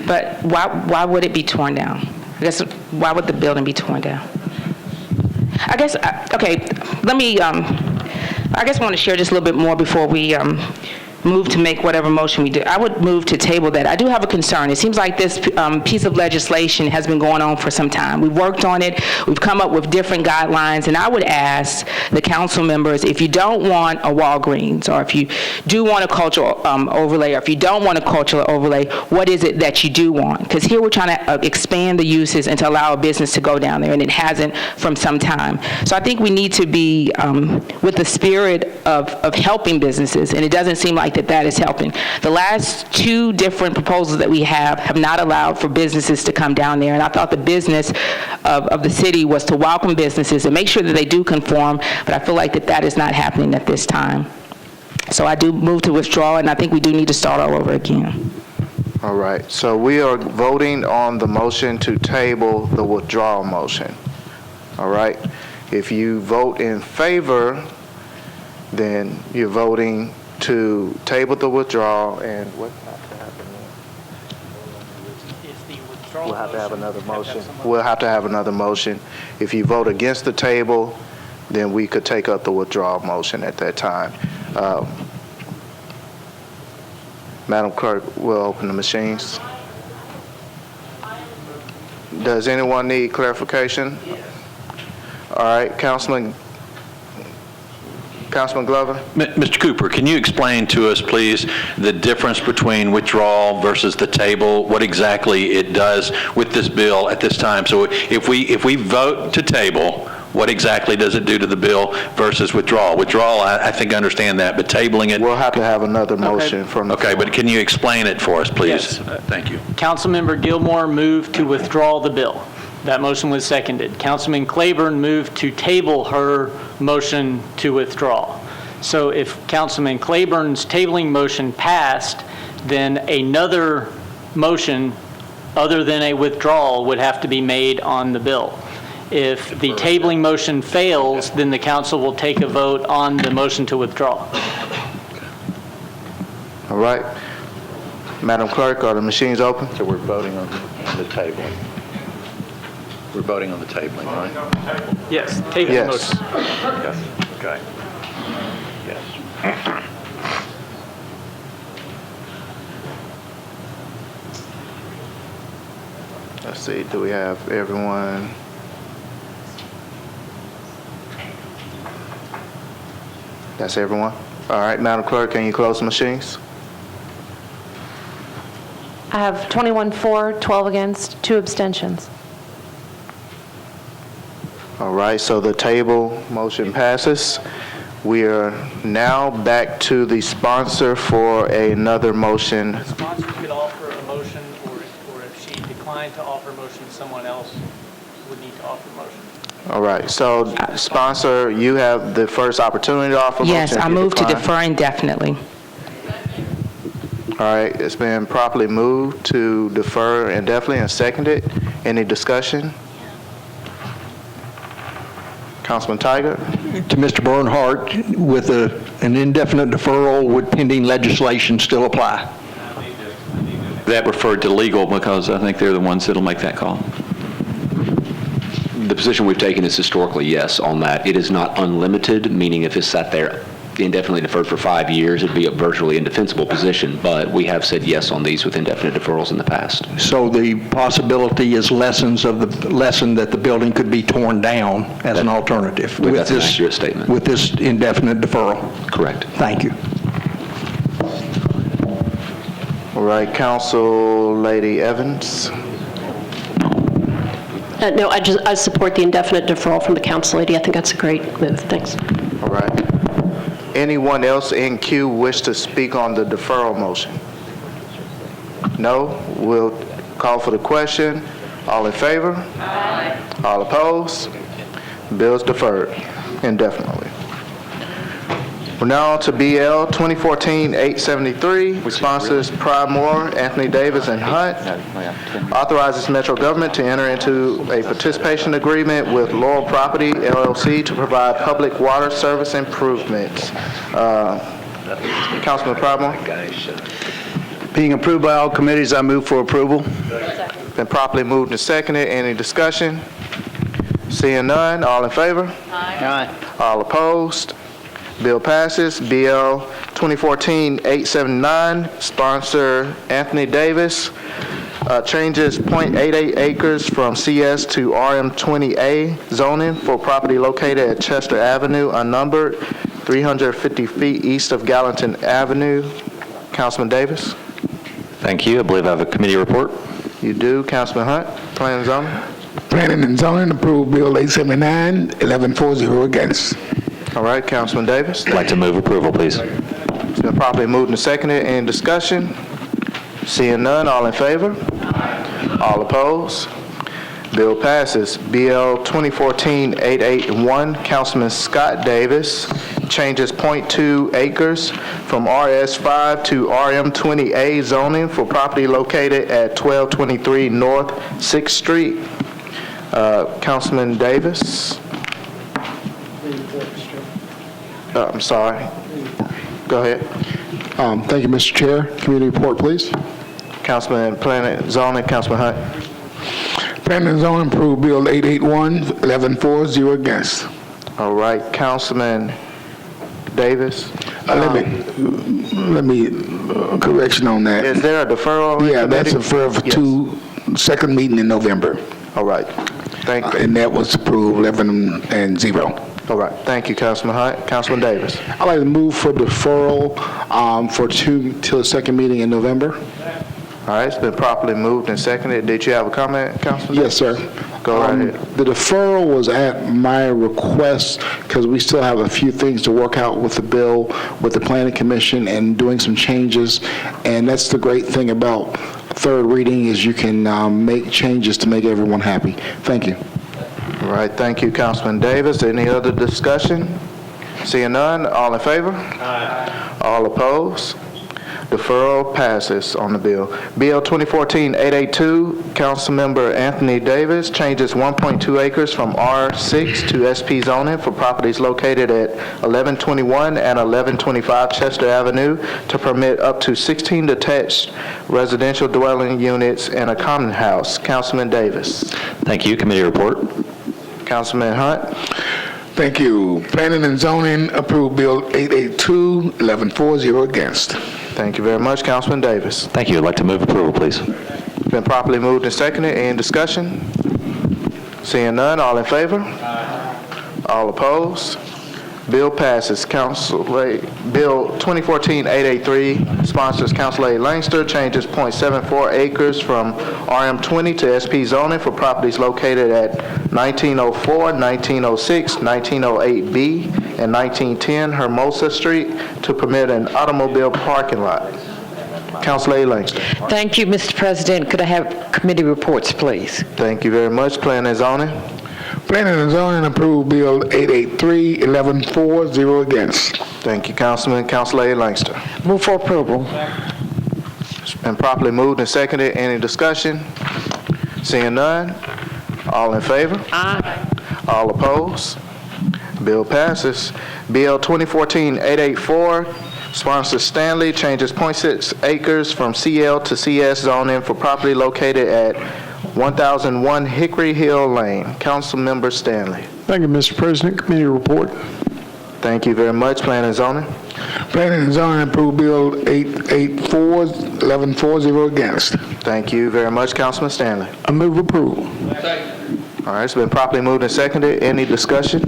[SPEAKER 8] But why would it be torn down? I guess, why would the building be torn down? I guess, okay, let me, I guess I want to share just a little bit more before we move to make whatever motion we do. I would move to table that. I do have a concern. It seems like this piece of legislation has been going on for some time. We've worked on it. We've come up with different guidelines, and I would ask the council members, if you don't want a Walgreens, or if you do want a cultural overlay, or if you don't want a cultural overlay, what is it that you do want? Because here we're trying to expand the uses and to allow a business to go down there, and it hasn't from some time. So I think we need to be with the spirit of helping businesses, and it doesn't seem like that is helping. The last two different proposals that we have not allowed for businesses to come down there, and I thought the business of the city was to welcome businesses and make sure that they do conform, but I feel like that is not happening at this time. So I do move to withdraw, and I think we do need to start all over again.
[SPEAKER 1] All right, so we are voting on the motion to table the withdrawal motion. All right, if you vote in favor, then you're voting to table the withdrawal, and what has to happen? We'll have to have another motion. We'll have to have another motion. If you vote against the table, then we could take up the withdrawal motion at that time. Madam Clerk, we'll open the machines. Does anyone need clarification? All right, Councilman Glover?
[SPEAKER 2] Mr. Cooper, can you explain to us, please, the difference between withdrawal versus the table, what exactly it does with this bill at this time? So if we vote to table, what exactly does it do to the bill versus withdrawal? Withdrawal, I think I understand that, but tabling it...
[SPEAKER 1] We'll have to have another motion from the floor.
[SPEAKER 2] Okay, but can you explain it for us, please?
[SPEAKER 17] Yes.
[SPEAKER 2] Thank you.
[SPEAKER 17] Councilmember Gilmore moved to withdraw the bill. That motion was seconded. Councilman Claiborne moved to table her motion to withdraw. So if Councilman Claiborne's tabling motion passed, then another motion other than a withdrawal would have to be made on the bill. If the tabling motion fails, then the council will take a vote on the motion to withdraw.
[SPEAKER 1] All right. Madam Clerk, are the machines open?
[SPEAKER 2] So we're voting on the tabling. We're voting on the tabling, right?
[SPEAKER 17] Yes, table the motion.
[SPEAKER 2] Yes. Okay. Yes.
[SPEAKER 1] Let's see, do we have everyone? That's everyone? All right, Madam Clerk, can you close the machines?
[SPEAKER 16] I have 21 for, 12 against, 2 abstentions.
[SPEAKER 1] All right, so the table motion passes. We are now back to the sponsor for another motion.
[SPEAKER 17] The sponsor could offer a motion, or if she declined to offer a motion, someone else would need to offer a motion.
[SPEAKER 1] All right, so sponsor, you have the first opportunity to offer a motion.
[SPEAKER 8] Yes, I move to defer indefinitely.
[SPEAKER 1] All right, it's been properly moved to defer indefinitely and seconded. Any discussion? Councilman Tiger.
[SPEAKER 11] To Mr. Bernhardt, with an indefinite deferral, would pending legislation still apply?
[SPEAKER 19] That referred to legal because I think they're the ones that'll make that call.
[SPEAKER 4] The position we've taken is historically yes on that. It is not unlimited, meaning if it's sat there indefinitely deferred for 5 years, it'd be a virtually indefensible position, but we have said yes on these with indefinite deferrals in the past.
[SPEAKER 11] So the possibility is lessened that the building could be torn down as an alternative.
[SPEAKER 4] That's an accurate statement.
[SPEAKER 11] With this indefinite deferral.
[SPEAKER 4] Correct.
[SPEAKER 11] Thank you.
[SPEAKER 1] All right, Council Lady Evans.
[SPEAKER 18] No, I support the indefinite deferral from the council lady. I think that's a great move. Thanks.
[SPEAKER 1] All right. Anyone else in queue wish to speak on the deferral motion? No? We'll call for the question. All in favor? Aye. All opposed? Bill's deferred indefinitely. We're now on to BL 2014-873. Sponsors Pride Moore, Anthony Davis, and Hunt. Authorizes Metro government to enter into a participation agreement with Laurel Property LLC to provide public water service improvements. Councilman Pride Moore.
[SPEAKER 6] Being approved by all committees, I move for approval.
[SPEAKER 1] Been properly moved and seconded. Any discussion? Seeing none, all in favor?
[SPEAKER 6] Aye.
[SPEAKER 1] All opposed? Bill passes. BL 2014-879, sponsor Anthony Davis, changes .88 acres from CS to RM20A zoning for property located at Chester Avenue, unnumbered, 350 feet east of Gallatin Avenue. Councilman Davis?
[SPEAKER 12] Thank you. I believe I have a committee report.
[SPEAKER 1] You do. Councilman Hunt, Planning and Zoning?
[SPEAKER 10] Planning and Zoning approved Bill 879, 11-4-0 against.
[SPEAKER 1] All right, Councilman Davis.
[SPEAKER 12] I'd like to move approval, please.
[SPEAKER 1] It's been properly moved and seconded. Any discussion? Seeing none, all in favor? All opposed? Bill passes. BL 2014-881, Councilman Scott Davis, changes .2 acres from RS5 to RM20A zoning for property located at 1223 North 6th Street. Councilman Davis. I'm sorry. Go ahead.
[SPEAKER 10] Thank you, Mr. Chair. Committee report, please.
[SPEAKER 1] Councilman Planning and Zoning, Councilman Hunt.
[SPEAKER 10] Planning and Zoning approved Bill 881, 11-4-0 against.
[SPEAKER 1] All right, Councilman Davis.
[SPEAKER 10] Let me correction on that.
[SPEAKER 1] Is there a deferral?
[SPEAKER 10] Yeah, that's a deferral for second meeting in November.
[SPEAKER 1] All right. Thank you.
[SPEAKER 10] And that was approved 11-0.
[SPEAKER 1] All right. Thank you, Councilman Hunt. Councilman Davis.
[SPEAKER 10] I'd like to move for deferral till the second meeting in November.
[SPEAKER 1] All right. It's been properly moved and seconded. Did you have a comment, Councilman?
[SPEAKER 10] Yes, sir.
[SPEAKER 1] Go right ahead.
[SPEAKER 10] The deferral was at my request because we still have a few things to work out with the bill, with the Planning Commission, and doing some changes. And that's the great thing about third reading is you can make changes to make everyone happy. Thank you.
[SPEAKER 1] All right. Thank you, Councilman Davis. Any other discussion? Seeing none, all in favor? Aye. All opposed? Deferral passes on the bill. Bill 2014-882, Councilmember Anthony Davis, changes 1.2 acres from R6 to SP zoning for properties located at 1121 and 1125 Chester Avenue to permit up to 16 detached residential dwelling units and a common house. Councilman Davis.
[SPEAKER 12] Thank you. Committee report.
[SPEAKER 1] Councilman Hunt.
[SPEAKER 10] Thank you. Planning and Zoning approved Bill 882, 11-4-0 against.
[SPEAKER 1] Thank you very much, Councilman Davis.
[SPEAKER 12] Thank you. I'd like to move approval, please.
[SPEAKER 1] Been properly moved and seconded. Any discussion? Seeing none, all in favor? Aye. All opposed? Bill passes. Bill 2014-883 sponsors Councilor Langster, changes .74 acres from RM20 to SP zoning for properties located at 1904, 1906, 1908B, and 1910 Hermosa Street to permit an automobile parking lot. Councilor Langster.
[SPEAKER 14] Thank you, Mr. President. Could I have committee reports, please?
[SPEAKER 1] Thank you very much. Planning and Zoning.
[SPEAKER 10] Planning and Zoning approved Bill 883, 11-4-0 against.
[SPEAKER 1] Thank you, Councilman. Councilor Langster.
[SPEAKER 14] Move for approval.
[SPEAKER 1] It's been properly moved and seconded. Any discussion? Seeing none, all in favor?
[SPEAKER 14] Aye.
[SPEAKER 1] All opposed? Bill passes. Bill 2014-884, sponsor Stanley, changes .6 acres from CL to CS zoning for property located at 1001 Hickory Hill Lane. Councilmember Stanley.
[SPEAKER 22] Thank you, Mr. President. Committee report.
[SPEAKER 1] Thank you very much. Planning and zoning.
[SPEAKER 10] Planning and zoning approve Bill 884, 1140 against.
[SPEAKER 1] Thank you very much, Councilman Stanley.
[SPEAKER 22] I move approval.
[SPEAKER 1] All right, it's been properly moved and seconded. Any discussion?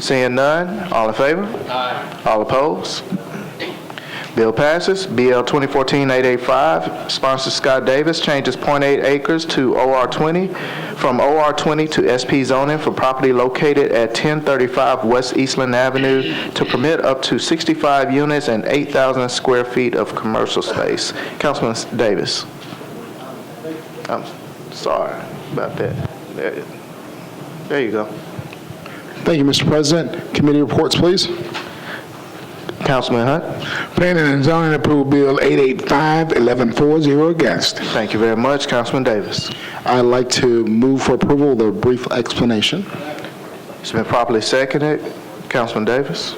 [SPEAKER 1] Seeing none, all in favor? Aye. All opposed? Bill passes. BL 2014-885, sponsor Scott Davis, changes .8 acres to OR20 from OR20 to SP zoning for property located at 1035 West Eastland Avenue to permit up to 65 units and 8,000 square feet of commercial space. Councilman Davis. I'm sorry about that. There you go.
[SPEAKER 10] Thank you, Mr. President. Committee reports, please.
[SPEAKER 1] Councilman Hunt.
[SPEAKER 10] Planning and zoning approve Bill 885, 1140 against.
[SPEAKER 1] Thank you very much, Councilman Davis.
[SPEAKER 10] I'd like to move for approval of the brief explanation.
[SPEAKER 1] It's been properly seconded. Councilman Davis.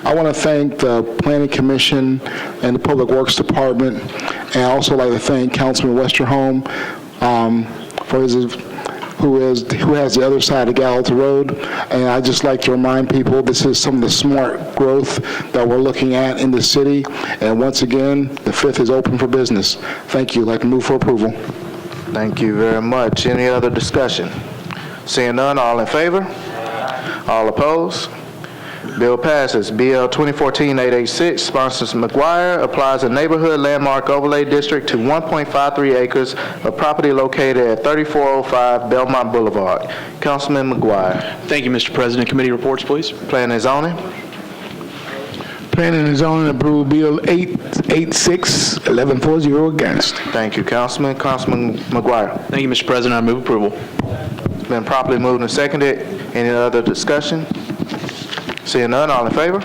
[SPEAKER 10] I want to thank the Planning Commission and the Public Works Department, and I also like to thank Councilman Westerholm for his who has the other side of Gallatin Road. And I just like to remind people this is some of the smart growth that we're looking at in the city. And once again, the 5th is open for business. Thank you. I'd like to move for approval.
[SPEAKER 1] Thank you very much. Any other discussion? Seeing none, all in favor? All opposed? Bill passes. BL 2014-886, sponsors McGuire, applies a neighborhood landmark overlay district to 1.53 acres of property located at 3405 Belmont Boulevard. Councilman McGuire.
[SPEAKER 5] Thank you, Mr. President. Committee reports, please.
[SPEAKER 1] Planning and zoning.
[SPEAKER 10] Planning and zoning approve Bill 886, 1140 against.
[SPEAKER 1] Thank you, Councilman. Councilman McGuire.
[SPEAKER 5] Thank you, Mr. President. I move approval.
[SPEAKER 1] It's been properly moved and seconded. Any other discussion? Seeing none, all in favor?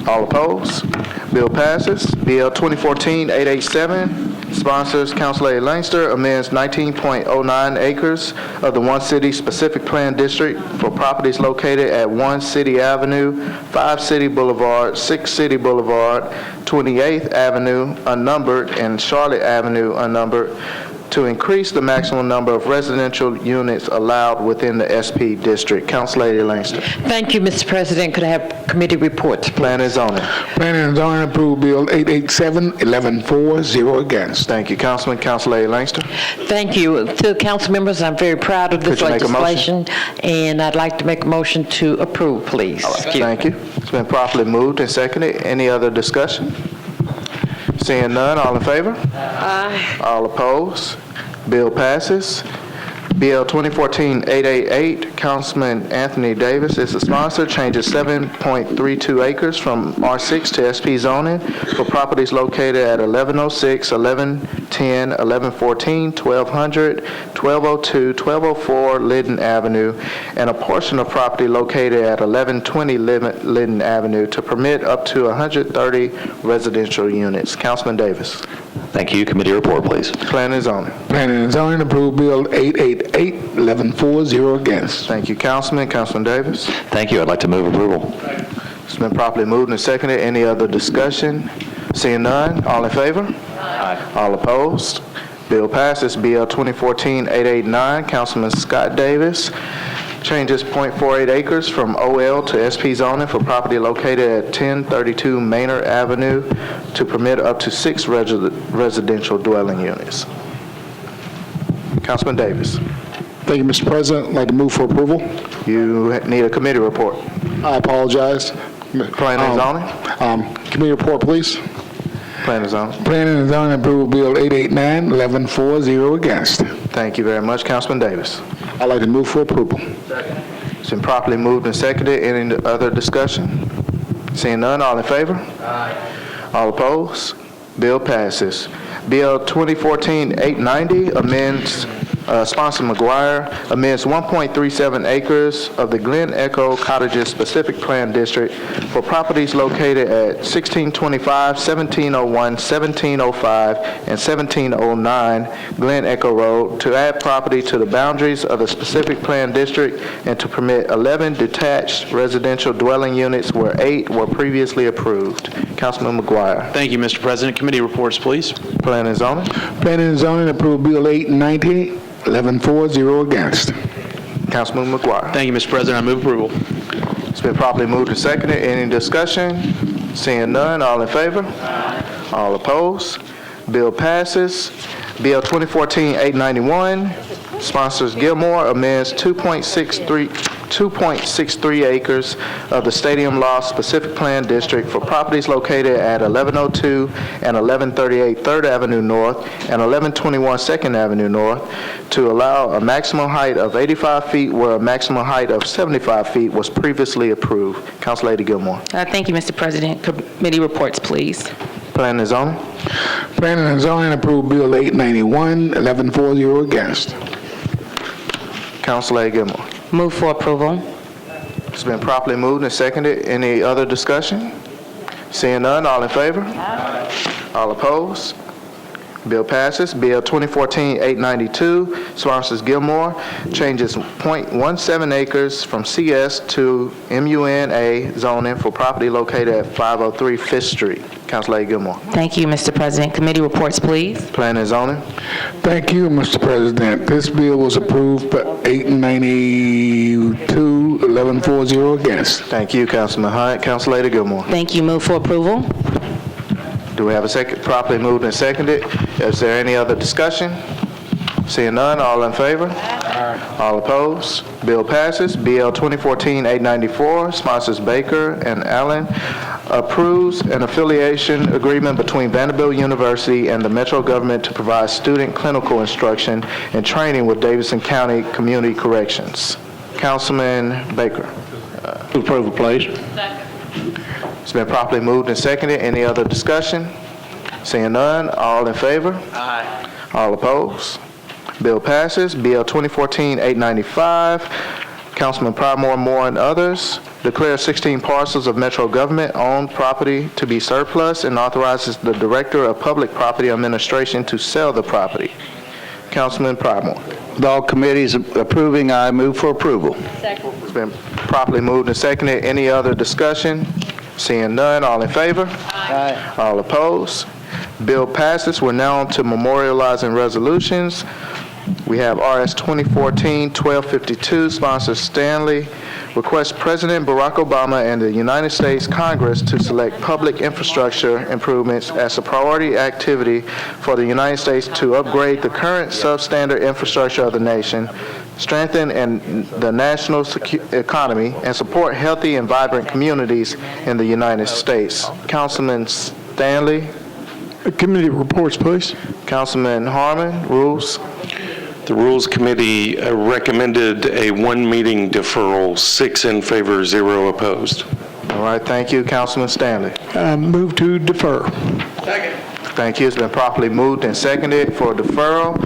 [SPEAKER 1] All opposed? Bill passes. BL 2014-887, sponsors Councilor Lancaster, amends 19.09 acres of the One City Specific Plan District for properties located at 1 City Avenue, 5 City Boulevard, 6 City Boulevard, 28th Avenue, unnumbered, and Charlotte Avenue, unnumbered, to increase the maximum number of residential units allowed within the SP district. Councilor Lancaster.
[SPEAKER 14] Thank you, Mr. President. Could I have committee reports, please?
[SPEAKER 1] Planning and zoning.
[SPEAKER 10] Planning and zoning approve Bill 887, 1140 against.
[SPEAKER 1] Thank you, Councilman. Councilor Lancaster.
[SPEAKER 14] Thank you. To council members, I'm very proud of this
[SPEAKER 1] Could you make a
[SPEAKER 14] legislation, and I'd like to make a motion to approve, please.
[SPEAKER 1] Thank you. It's been properly moved and seconded. Any other discussion? Seeing none, all in favor?
[SPEAKER 14] Aye.
[SPEAKER 1] All opposed? Bill passes. BL 2014-888, Councilman Anthony Davis is the sponsor, changes 7.32 acres from R6 to SP zoning for properties located at 1106, 1110, 1114, 1200, 1202, 1204 Linden Avenue, and a portion of property located at 1120 Linden Avenue to permit up to 130 residential units. Councilman Davis.
[SPEAKER 12] Thank you. Committee report, please.
[SPEAKER 1] Planning and zoning.
[SPEAKER 10] Planning and zoning approve Bill 888, 1140 against.
[SPEAKER 1] Thank you, Councilman. Councilman Davis.
[SPEAKER 12] Thank you. I'd like to move approval.
[SPEAKER 1] It's been properly moved and seconded. Any other discussion? Seeing none, all in favor? Aye. All opposed? Bill passes. BL 2014-889, Councilman Scott Davis, changes .48 acres from OL to SP zoning for property located at 1032 Manor Avenue to permit up to 6 residential dwelling units. Councilman Davis.
[SPEAKER 10] Thank you, Mr. President. I'd like to move for approval.
[SPEAKER 1] You need a committee report.
[SPEAKER 10] I apologize.
[SPEAKER 1] Planning and zoning.
[SPEAKER 10] Committee report, please.
[SPEAKER 1] Planning and zoning.
[SPEAKER 10] Planning and zoning approve Bill 889, 1140 against.
[SPEAKER 1] Thank you very much, Councilman Davis.
[SPEAKER 10] I'd like to move for approval.
[SPEAKER 1] It's been properly moved and seconded. Any other discussion? Seeing none, all in favor? Aye. All opposed? Bill passes. Bill 2014-890 amends sponsor McGuire, amends 1.37 acres of the Glen Echo Cottages Specific Plan District for properties located at 1625, 1701, 1705, and 1709 Glen Echo Road to add property to the boundaries of the Specific Plan District and to permit 11 detached residential dwelling units where 8 were previously approved. Councilman McGuire.
[SPEAKER 5] Thank you, Mr. President. Committee reports, please.
[SPEAKER 1] Planning and zoning.
[SPEAKER 10] Planning and zoning approved Bill 890, 11 for, 0 against.
[SPEAKER 1] Councilman McGuire.
[SPEAKER 5] Thank you, Mr. President. I move approval.
[SPEAKER 1] It's been properly moved and seconded. Any discussion? Seeing none, all in favor? All opposed? Bill passes. Bill 2014-891, sponsors Gilmore, amends 2.63 acres of the Stadium Law Specific Plan District for properties located at 1102 and 1138 3rd Avenue North and 1121 2nd Avenue North to allow a maximum height of 85 feet where a maximum height of 75 feet was previously approved. Council Lady Gilmore.
[SPEAKER 8] Thank you, Mr. President. Committee reports, please.
[SPEAKER 1] Planning and zoning.
[SPEAKER 10] Planning and zoning approved Bill 891, 11 for, 0 against.
[SPEAKER 1] Council Lady Gilmore.
[SPEAKER 8] Move for approval.
[SPEAKER 1] It's been properly moved and seconded. Any other discussion? Seeing none, all in favor? All opposed? Bill passes. Bill 2014-892, sponsors Gilmore, changes .17 acres from CS to MUNA zoning for property located at 503 5th Street. Council Lady Gilmore.
[SPEAKER 8] Thank you, Mr. President. Committee reports, please.
[SPEAKER 1] Planning and zoning.
[SPEAKER 10] Thank you, Mr. President. This bill was approved by 892, 11 for, 0 against.
[SPEAKER 1] Thank you, Councilman Hyde. Council Lady Gilmore.
[SPEAKER 8] Thank you. Move for approval.
[SPEAKER 1] Do we have a second? Properly moved and seconded. Is there any other discussion? Seeing none, all in favor? All opposed? Bill passes. BL 2014-894, sponsors Baker and Allen, approves an affiliation agreement between Vanderbilt University and the Metro government to provide student clinical instruction and training with Davidson County Community Corrections. Councilman Baker.
[SPEAKER 11] Approval, please.
[SPEAKER 1] It's been properly moved and seconded. Any other discussion? Seeing none, all in favor? Aye. All opposed? Bill passes. BL 2014-895, Councilman Primore, Moore, and others, declares 16 parcels of Metro government-owned property to be surplus and authorizes the Director of Public Property Administration to sell the property. Councilman Primore.
[SPEAKER 6] With all committees approving, I move for approval.
[SPEAKER 18] Second.
[SPEAKER 1] It's been properly moved and seconded. Any other discussion? Seeing none, all in favor?
[SPEAKER 18] Aye.
[SPEAKER 1] All opposed? Bill passes. We're now on to memorializing resolutions. We have RS 2014-1252, sponsors Stanley, requests President Barack Obama and the United States Congress to select public infrastructure improvements as a priority activity for the United States to upgrade the current substandard infrastructure of the nation, strengthen the national economy, and support healthy and vibrant communities in the United States. Councilman Stanley.
[SPEAKER 22] Committee reports, please.
[SPEAKER 1] Councilman Harmon, rules.
[SPEAKER 3] The Rules Committee recommended a one-meeting deferral, 6 in favor, 0 opposed.
[SPEAKER 1] All right, thank you. Councilman Stanley.
[SPEAKER 22] Move to defer.
[SPEAKER 1] Second. Thank you. It's been properly moved and seconded for deferral.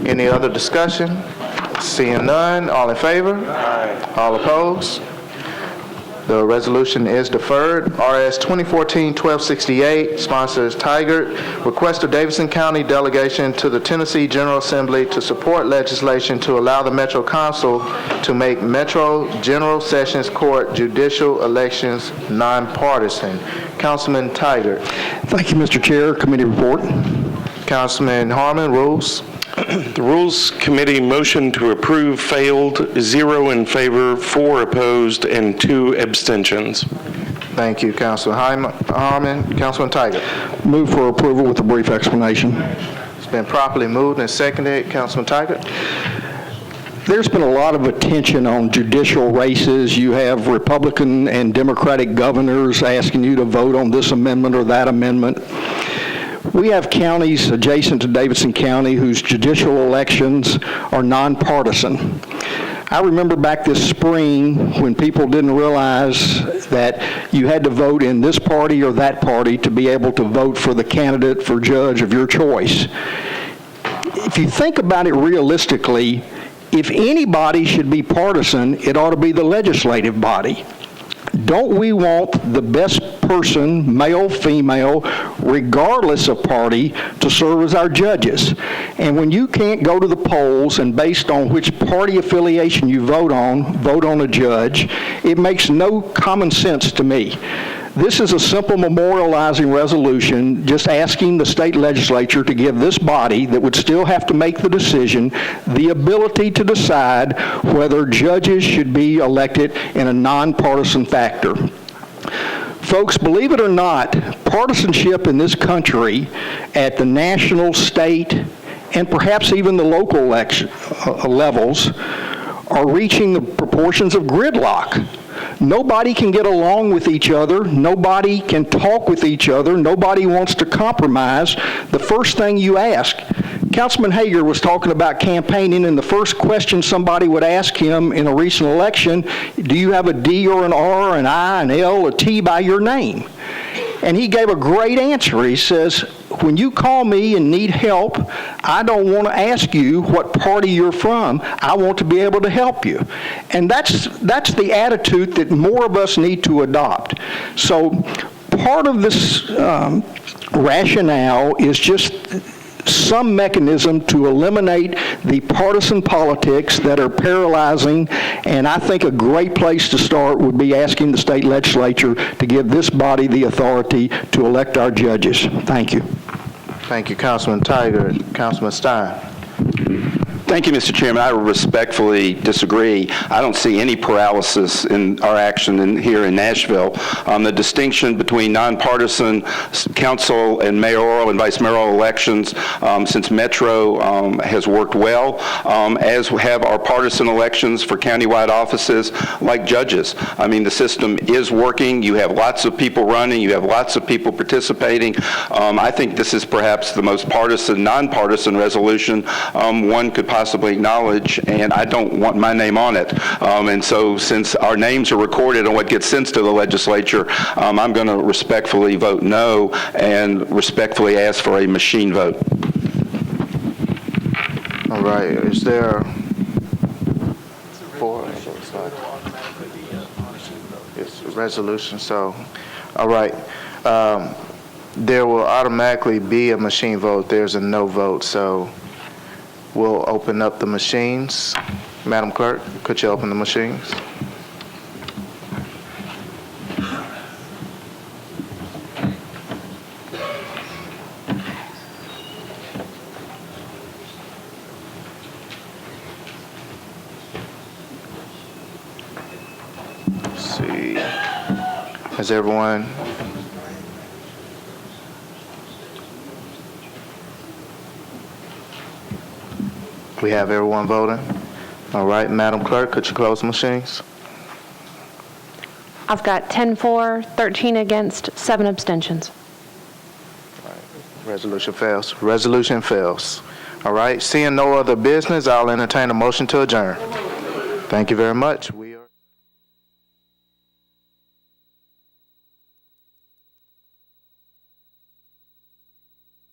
[SPEAKER 1] Any other discussion? Seeing none, all in favor? Aye. All opposed? The resolution is deferred. RS 2014-1268, sponsors Tigert, request of Davidson County delegation to the Tennessee General Assembly to support legislation to allow the Metro Council to make Metro General Sessions Court judicial elections nonpartisan. Councilman Tigert.
[SPEAKER 11] Thank you, Mr. Chair. Committee report.
[SPEAKER 1] Councilman Harmon, rules.
[SPEAKER 3] The Rules Committee motion to approve failed, 0 in favor, 4 opposed, and 2 abstentions.
[SPEAKER 1] Thank you, Councilman Harmon. Councilman Tiger.
[SPEAKER 11] Move for approval with a brief explanation.
[SPEAKER 1] It's been properly moved and seconded. Councilman Tiger.
[SPEAKER 11] There's been a lot of attention on judicial races. You have Republican and Democratic governors asking you to vote on this amendment or that amendment. We have counties adjacent to Davidson County whose judicial elections are nonpartisan. I remember back this spring when people didn't realize that you had to vote in this party or that party to be able to vote for the candidate for judge of your choice. If if you think about it realistically, if anybody should be partisan, it ought to be the legislative body. Don't we want the best person, male, female, regardless of party, to serve as our judges? And when you can't go to the polls and based on which party affiliation you vote on a judge, it makes no common sense to me. This is a simple memorializing resolution just asking the state legislature to give this body that would still have to make the decision the ability to decide whether judges should be elected in a nonpartisan factor. Folks, believe it or not, partisanship in this country at the national, state, and perhaps even the local levels are reaching the proportions of gridlock. Nobody can get along with each other. Nobody can talk with each other. Nobody wants to compromise. The first thing you ask, Councilman Hager was talking about campaigning, and the first question somebody would ask him in a recent election, do you have a D or an R, an I, an L, a T by your name? And he gave a great answer. He says, when you call me and need help, I don't want to ask you what party you're from. I want to be able to help you. And that's the attitude that more of us need to adopt. So part of this rationale is just some mechanism to eliminate the partisan politics that are paralyzing, and I think a great place to start would be asking the state legislature to give this body the authority to elect our judges. Thank you.
[SPEAKER 1] Thank you, Councilman Tiger. Councilman Stein.
[SPEAKER 7] Thank you, Mr. Chairman. I respectfully disagree. I don't see any paralysis in our action here in Nashville. The distinction between nonpartisan council and mayoral and vice mayoral elections since Metro has worked well, as have our partisan elections for countywide offices like judges. I mean, the system is working. You have lots of people running. You have lots of people participating. I think this is perhaps the most partisan, nonpartisan resolution one could possibly acknowledge, and I don't want my name on it. And so since our names are recorded on what gets sent to the legislature, I'm going to respectfully vote no and respectfully ask for a machine vote.
[SPEAKER 1] All right, is there it's a resolution, so, all right. There will automatically be a machine vote. There's a no vote, so we'll open up the machines. Madam Clerk, could you open the machines? Let's see. Has everyone? We have everyone voting. All right, Madam Clerk, could you close the machines?
[SPEAKER 16] I've got 10 for, 13 against, 7 abstentions.
[SPEAKER 1] All right. Resolution fails. Resolution fails. All right, seeing no other business, I'll entertain a motion to adjourn. Thank you very much.